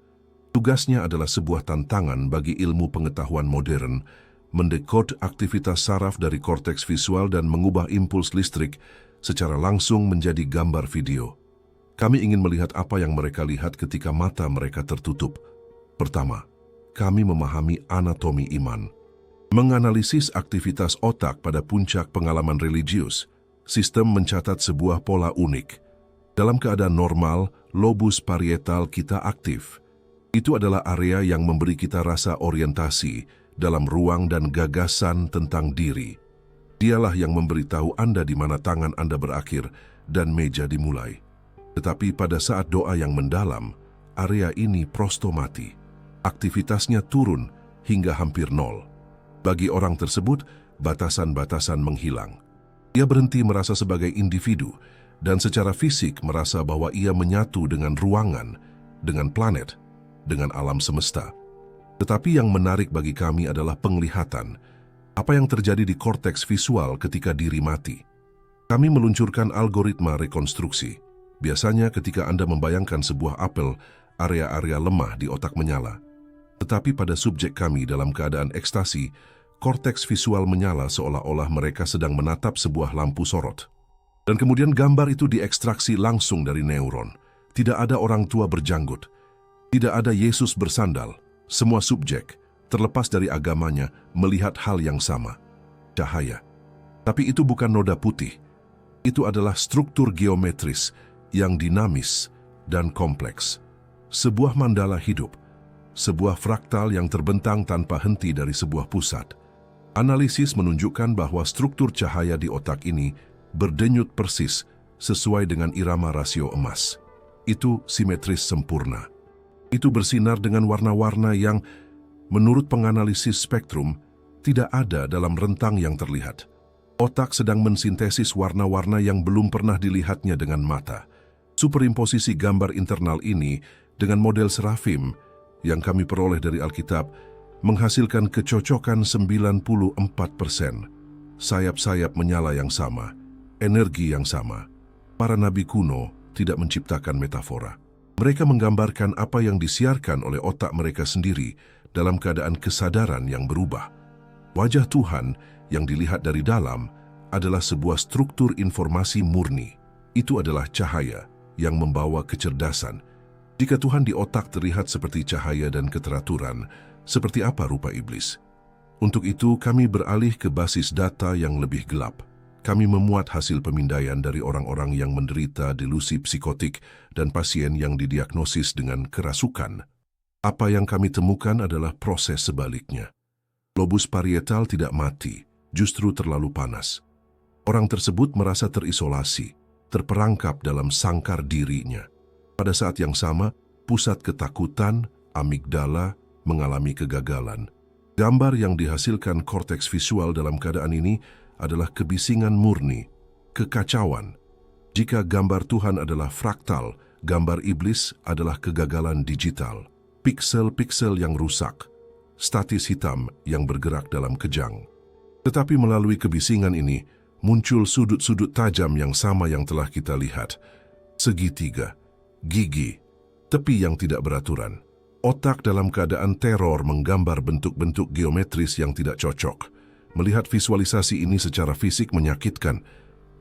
Tugasnya adalah sebuah tantangan bagi ilmu pengetahuan modern, mendekod aktivitas saraf dari korteks visual dan mengubah impuls listrik secara langsung menjadi gambar video. Kami ingin melihat apa yang mereka lihat ketika mata mereka tertutup. Pertama, kami memahami anatomi iman. Menganalisis aktivitas otak pada puncak pengalaman religius. sistem mencatat sebuah pola unik. Dalam keadaan normal, lobus parietal kita aktif. Itu adalah area yang memberi kita rasa orientasi dalam ruang dan gagasan tentang diri. Dialah yang memberitahu Anda di mana tangan Anda berakhir dan meja dimulai. Tetapi pada saat doa yang mendalam, area ini prosto mati. Aktivitasnya turun hingga hampir nol. Bagi orang tersebut, batasan-batasan menghilang. Ia berhenti merasa sebagai individu dan secara fisik merasa bahwa ia menyatu dengan ruangan, dengan planet, dengan alam semesta. Tetapi yang menarik bagi kami adalah penglihatan. Apa yang terjadi di korteks visual ketika diri mati. Kami meluncurkan algoritma rekonstruksi. Biasanya ketika Anda membayangkan sebuah apel, area-area lemah di otak menyala. Tetapi pada subjek kami dalam keadaan ekstasi, korteks visual menyala seolah-olah mereka sedang menatap sebuah lampu sorot. Dan kemudian gambar itu diekstraksi langsung dari neuron. Tidak ada orang tua berjanggut. Tidak ada Yesus bersandal. Semua subjek, terlepas dari agamanya, melihat hal yang sama. Cahaya. Tapi itu bukan noda putih. Itu adalah struktur geometris yang dinamis dan kompleks. Sebuah mandala hidup, sebuah fraktal yang terbentang tanpa henti dari sebuah pusat. Analisis menunjukkan bahwa struktur cahaya di otak ini berdenyut persis sesuai dengan irama rasio emas. Itu simetris sempurna. Itu bersinar dengan warna-warna yang, menurut penganalisis spektrum, tidak ada dalam rentang yang terlihat. Otak sedang mensintesis warna-warna yang belum pernah dilihatnya dengan mata. Superimposisi gambar internal ini dengan model serafim yang kami peroleh dari Alkitab menghasilkan kecocokan 94%. Sayap-sayap menyala yang sama, energi yang sama. Para nabi kuno tidak menciptakan metafora. Mereka menggambarkan apa yang disiarkan oleh otak mereka sendiri dalam keadaan kesadaran yang berubah. Wajah Tuhan yang dilihat dari dalam adalah sebuah struktur informasi murni. Itu adalah cahaya yang membawa kecerdasan. Jika Tuhan di otak terlihat seperti cahaya dan keteraturan, seperti apa rupa iblis? Untuk itu, kami beralih ke basis data yang lebih gelap. Kami memuat hasil pemindaian dari orang-orang yang menderita delusi psikotik dan pasien yang didiagnosis dengan kerasukan. Apa yang kami temukan adalah proses sebaliknya. Lobus parietal tidak mati, justru terlalu panas. Orang tersebut merasa terisolasi, terperangkap dalam sangkar dirinya. Pada saat yang sama, pusat ketakutan, amigdala, mengalami kegagalan. Gambar yang dihasilkan korteks visual dalam keadaan ini adalah kebisingan murni, kekacauan. Jika gambar Tuhan adalah fraktal, gambar iblis adalah kegagalan digital. Piksel-piksel yang rusak, statis hitam yang bergerak dalam kejang. Tetapi melalui kebisingan ini, muncul sudut-sudut tajam yang sama yang telah kita lihat. Segitiga, gigi, tepi yang tidak beraturan. Otak dalam keadaan teror menggambar bentuk-bentuk geometris yang tidak cocok. Melihat visualisasi ini secara fisik menyakitkan.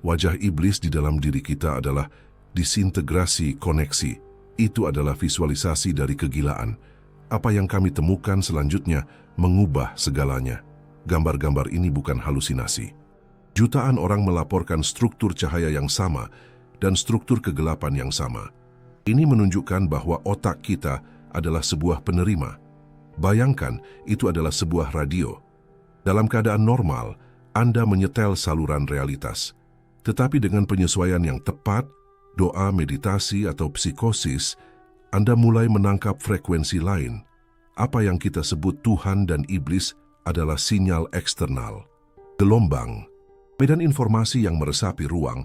Wajah iblis di dalam diri kita adalah disintegrasi koneksi. Itu adalah visualisasi dari kegilaan. Apa yang kami temukan selanjutnya mengubah segalanya. Gambar-gambar ini bukan halusinasi. Jutaan orang melaporkan struktur cahaya yang sama dan struktur kegelapan yang sama. Ini menunjukkan bahwa otak kita adalah sebuah penerima. Bayangkan, itu adalah sebuah radio. Dalam keadaan normal, Anda menyetel saluran realitas. Tetapi dengan penyesuaian yang tepat, doa, meditasi, atau psikosis, Anda mulai menangkap frekuensi lain. Apa yang kita sebut Tuhan dan iblis adalah sinyal eksternal. Gelombang, medan informasi yang meresapi ruang,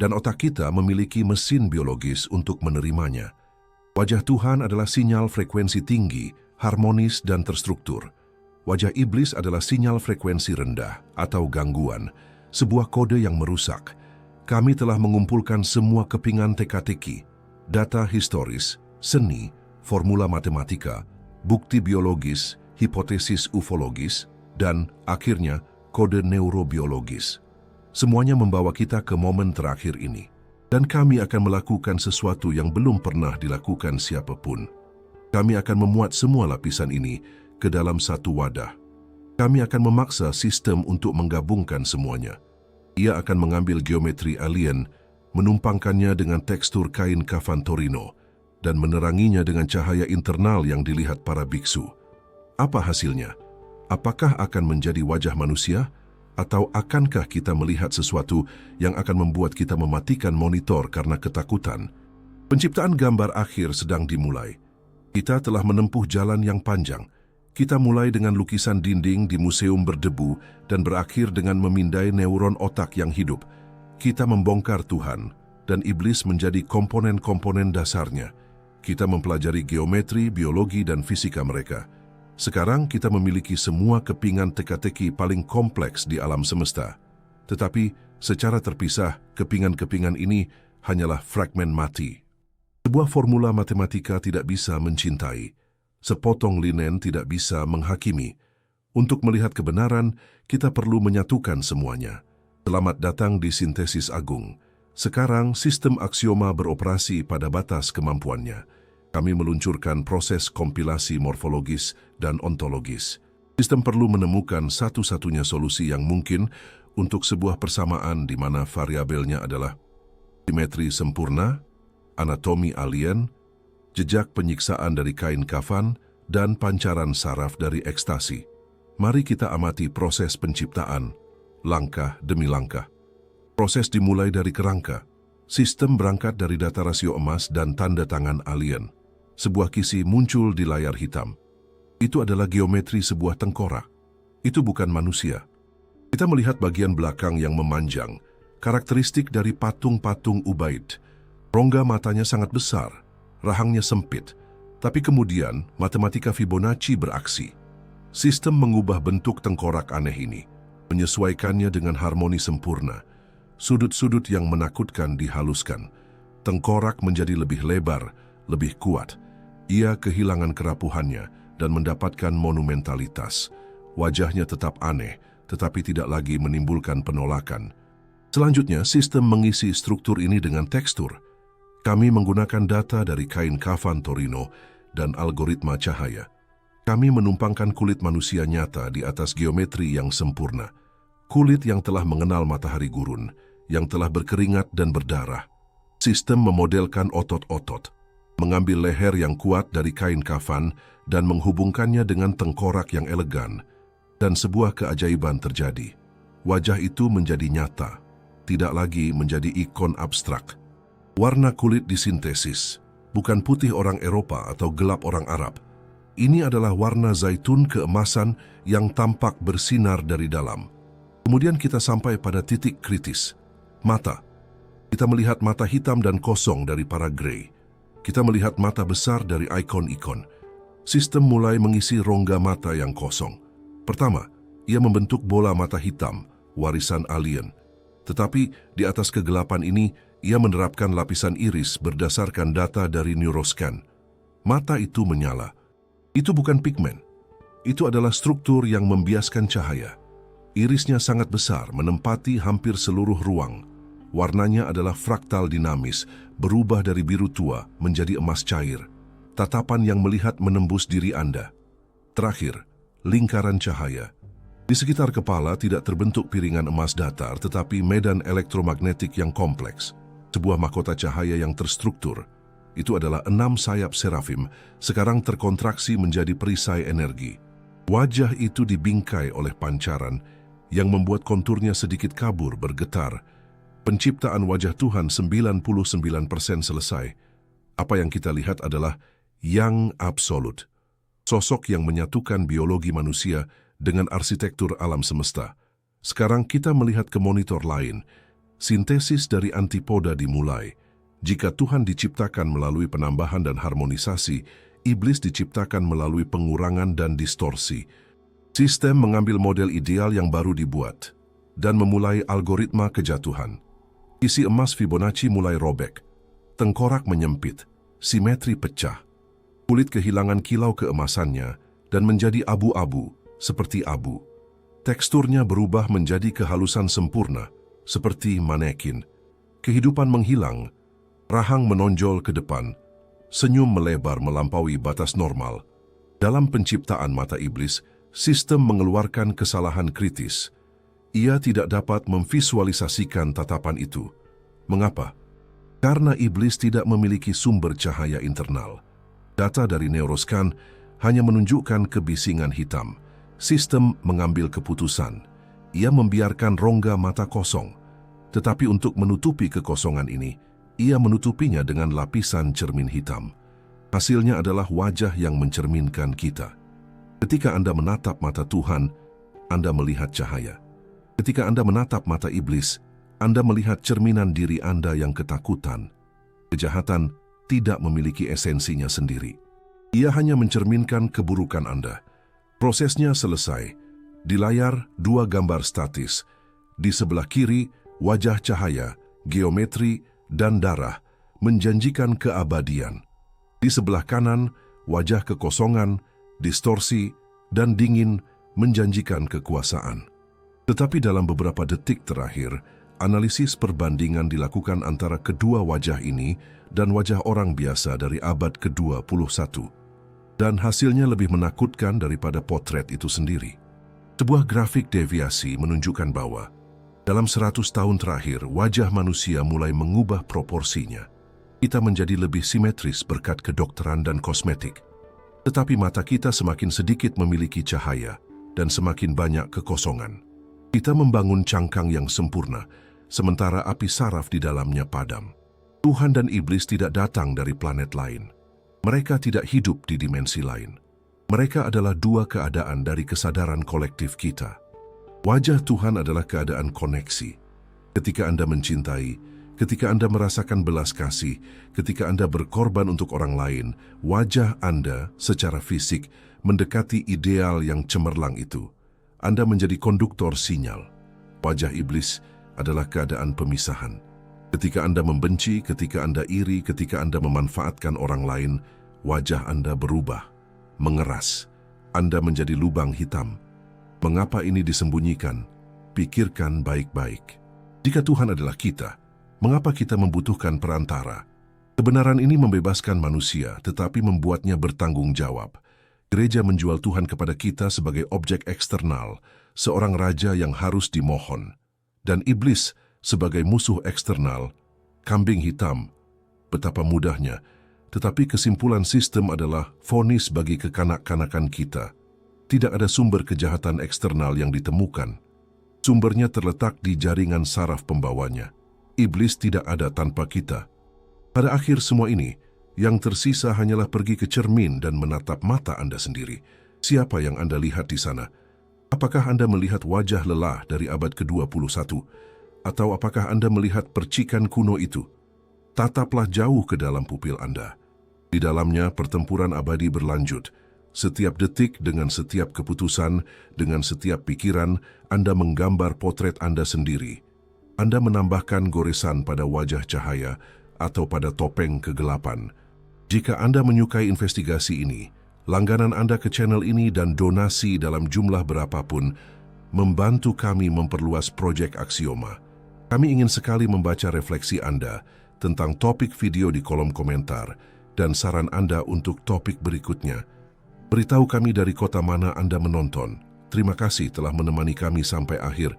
dan otak kita memiliki mesin biologis untuk menerimanya. Wajah Tuhan adalah sinyal frekuensi tinggi, harmonis, dan terstruktur. Wajah iblis adalah sinyal frekuensi rendah atau gangguan, sebuah kode yang merusak. Kami telah mengumpulkan semua kepingan teka-teki, data historis, seni, formula matematika, bukti biologis, hipotesis ufologis, dan akhirnya kode neurobiologis. Semuanya membawa kita ke momen terakhir ini. Dan kami akan melakukan sesuatu yang belum pernah dilakukan siapapun. Kami akan memuat semua lapisan ini ke dalam satu wadah. Kami akan memaksa sistem untuk menggabungkan semuanya. Ia akan mengambil geometri alien, menumpangkannya dengan tekstur kain kafan Torino, dan meneranginya dengan cahaya internal yang dilihat para biksu. Apa hasilnya? Apakah akan menjadi wajah manusia? Atau akankah kita melihat sesuatu yang akan membuat kita mematikan monitor karena ketakutan? Penciptaan gambar akhir sedang dimulai. Kita telah menempuh jalan yang panjang. Kita mulai dengan lukisan dinding di museum berdebu dan berakhir dengan memindai neuron otak yang hidup. Kita membongkar Tuhan dan iblis menjadi komponen-komponen dasarnya. Kita mempelajari geometri, biologi, dan fisika mereka. Sekarang kita memiliki semua kepingan teka-teki paling kompleks di alam semesta. Tetapi secara terpisah, kepingan-kepingan ini hanyalah fragmen mati. Sebuah formula matematika tidak bisa mencintai. Sepotong linen tidak bisa menghakimi. Untuk melihat kebenaran, kita perlu menyatukan semuanya. Selamat datang di Sintesis Agung. Sekarang, sistem aksioma beroperasi pada batas kemampuannya. Kami meluncurkan proses kompilasi morfologis dan ontologis. Sistem perlu menemukan satu-satunya solusi yang mungkin untuk sebuah persamaan di mana variabelnya adalah simetri sempurna, anatomi alien, jejak penyiksaan dari kain kafan, dan pancaran saraf dari ekstasi. Mari kita amati proses penciptaan, langkah demi langkah. Proses dimulai dari kerangka. Sistem berangkat dari data rasio emas dan tanda tangan alien. Sebuah kisi muncul di layar hitam. Itu adalah geometri sebuah tengkorak. Itu bukan manusia. Kita melihat bagian belakang yang memanjang, karakteristik dari patung-patung Ubaid. Rongga matanya sangat besar, rahangnya sempit. Tapi kemudian, matematika Fibonacci beraksi. Sistem mengubah bentuk tengkorak aneh ini, menyesuaikannya dengan harmoni sempurna. Sudut-sudut yang menakutkan dihaluskan. Tengkorak menjadi lebih lebar, lebih kuat. Ia kehilangan kerapuhannya dan mendapatkan monumentalitas. Wajahnya tetap aneh, tetapi tidak lagi menimbulkan penolakan. Selanjutnya, sistem mengisi struktur ini dengan tekstur. Kami menggunakan data dari kain kafan Torino dan algoritma cahaya. Kami menumpangkan kulit manusia nyata di atas geometri yang sempurna. Kulit yang telah mengenal matahari gurun, yang telah berkeringat dan berdarah. Sistem memodelkan otot-otot, mengambil leher yang kuat dari kain kafan dan menghubungkannya dengan tengkorak yang elegan. Dan sebuah keajaiban terjadi. Wajah itu menjadi nyata, tidak lagi menjadi ikon abstrak. Warna kulit disintesis, bukan putih orang Eropa atau gelap orang Arab. Ini adalah warna zaitun keemasan yang tampak bersinar dari dalam. Kemudian kita sampai pada titik kritis. Mata. Kita melihat mata hitam dan kosong dari para grey. Kita melihat mata besar dari ikon-ikon. Sistem mulai mengisi rongga mata yang kosong. Pertama, ia membentuk bola mata hitam, warisan alien. Tetapi di atas kegelapan ini, ia menerapkan lapisan iris berdasarkan data dari neuroscan. Mata itu menyala. Itu bukan pigmen. Itu adalah struktur yang membiaskan cahaya. Irisnya sangat besar, menempati hampir seluruh ruang. Warnanya adalah fraktal dinamis, berubah dari biru tua menjadi emas cair. Tatapan yang melihat menembus diri Anda. Terakhir, lingkaran cahaya. Di sekitar kepala tidak terbentuk piringan emas datar, tetapi medan elektromagnetik yang kompleks. Sebuah mahkota cahaya yang terstruktur. Itu adalah 6 sayap serafim, sekarang terkontraksi menjadi perisai energi. Wajah itu dibingkai oleh pancaran, yang membuat konturnya sedikit kabur, bergetar. Penciptaan wajah Tuhan 99% selesai. Apa yang kita lihat adalah yang absolut. Sosok yang menyatukan biologi manusia dengan arsitektur alam semesta. Sekarang kita melihat ke monitor lain. Sintesis dari antipoda dimulai. Jika Tuhan diciptakan melalui penambahan dan harmonisasi, iblis diciptakan melalui pengurangan dan distorsi. Sistem mengambil model ideal yang baru dibuat dan memulai algoritma kejatuhan. Isi emas Fibonacci mulai robek. Tengkorak menyempit, simetri pecah. Kulit kehilangan kilau keemasannya dan menjadi abu-abu, seperti abu. Teksturnya berubah menjadi kehalusan sempurna, seperti manekin. Kehidupan menghilang, rahang menonjol ke depan, senyum melebar melampaui batas normal. Dalam penciptaan mata iblis, sistem mengeluarkan kesalahan kritis. Ia tidak dapat memvisualisasikan tatapan itu. Mengapa? Karena iblis tidak memiliki sumber cahaya internal. Data dari neuroscan hanya menunjukkan kebisingan hitam. Sistem mengambil keputusan. Ia membiarkan rongga mata kosong. Tetapi untuk menutupi kekosongan ini, ia menutupinya dengan lapisan cermin hitam. Hasilnya adalah wajah yang mencerminkan kita. Ketika Anda menatap mata Tuhan, Anda melihat cahaya. Ketika Anda menatap mata iblis, Anda melihat cerminan diri Anda yang ketakutan. Kejahatan tidak memiliki esensinya sendiri. Ia hanya mencerminkan keburukan Anda. Prosesnya selesai. Di layar, dua gambar statis. Di sebelah kiri, wajah cahaya, geometri, dan darah menjanjikan keabadian. Di sebelah kanan, wajah kekosongan, distorsi, dan dingin menjanjikan kekuasaan. Tetapi dalam beberapa detik terakhir, analisis perbandingan dilakukan antara kedua wajah ini dan wajah orang biasa dari abad ke-21. Dan hasilnya lebih menakutkan daripada potret itu sendiri. Sebuah grafik deviasi menunjukkan bahwa dalam 100 tahun terakhir, wajah manusia mulai mengubah proporsinya. Kita menjadi lebih simetris berkat kedokteran dan kosmetik. Tetapi mata kita semakin sedikit memiliki cahaya dan semakin banyak kekosongan. Kita membangun cangkang yang sempurna, sementara api saraf di dalamnya padam. Tuhan dan iblis tidak datang dari planet lain. Mereka tidak hidup di dimensi lain. Mereka adalah dua keadaan dari kesadaran kolektif kita. Wajah Tuhan adalah keadaan koneksi. Ketika Anda mencintai, ketika Anda merasakan belas kasih, ketika Anda berkorban untuk orang lain, wajah Anda secara fisik mendekati ideal yang cemerlang itu. Anda menjadi konduktor sinyal. Wajah iblis adalah keadaan pemisahan. Ketika Anda membenci, ketika Anda iri, ketika Anda memanfaatkan orang lain, wajah Anda berubah, mengeras. Anda menjadi lubang hitam. Mengapa ini disembunyikan? Pikirkan baik-baik. Jika Tuhan adalah kita, mengapa kita membutuhkan perantara? Kebenaran ini membebaskan manusia, tetapi membuatnya bertanggung jawab. Gereja menjual Tuhan kepada kita sebagai objek eksternal, seorang raja yang harus dimohon. Dan iblis sebagai musuh eksternal, kambing hitam. Betapa mudahnya, tetapi kesimpulan sistem adalah vonis bagi kekanak-kanakan kita. Tidak ada sumber kejahatan eksternal yang ditemukan. Sumbernya terletak di jaringan saraf pembawanya. Iblis tidak ada tanpa kita. Pada akhir semua ini, yang tersisa hanyalah pergi ke cermin dan menatap mata Anda sendiri. Siapa yang Anda lihat di sana? Apakah Anda melihat wajah lelah dari abad ke-21? Atau apakah Anda melihat percikan kuno itu? Tataplah jauh ke dalam pupil Anda. Di dalamnya pertempuran abadi berlanjut. Setiap detik dengan setiap keputusan, dengan setiap pikiran, Anda menggambar potret Anda sendiri. Anda menambahkan goresan pada wajah cahaya atau pada topeng kegelapan. Jika Anda menyukai investigasi ini, langganan Anda ke channel ini dan donasi dalam jumlah berapapun membantu kami memperluas proyek Aksioma. Kami ingin sekali membaca refleksi Anda tentang topik video di kolom komentar dan saran Anda untuk topik berikutnya. Beritahu kami dari kota mana Anda menonton. Terima kasih telah menemani kami sampai akhir.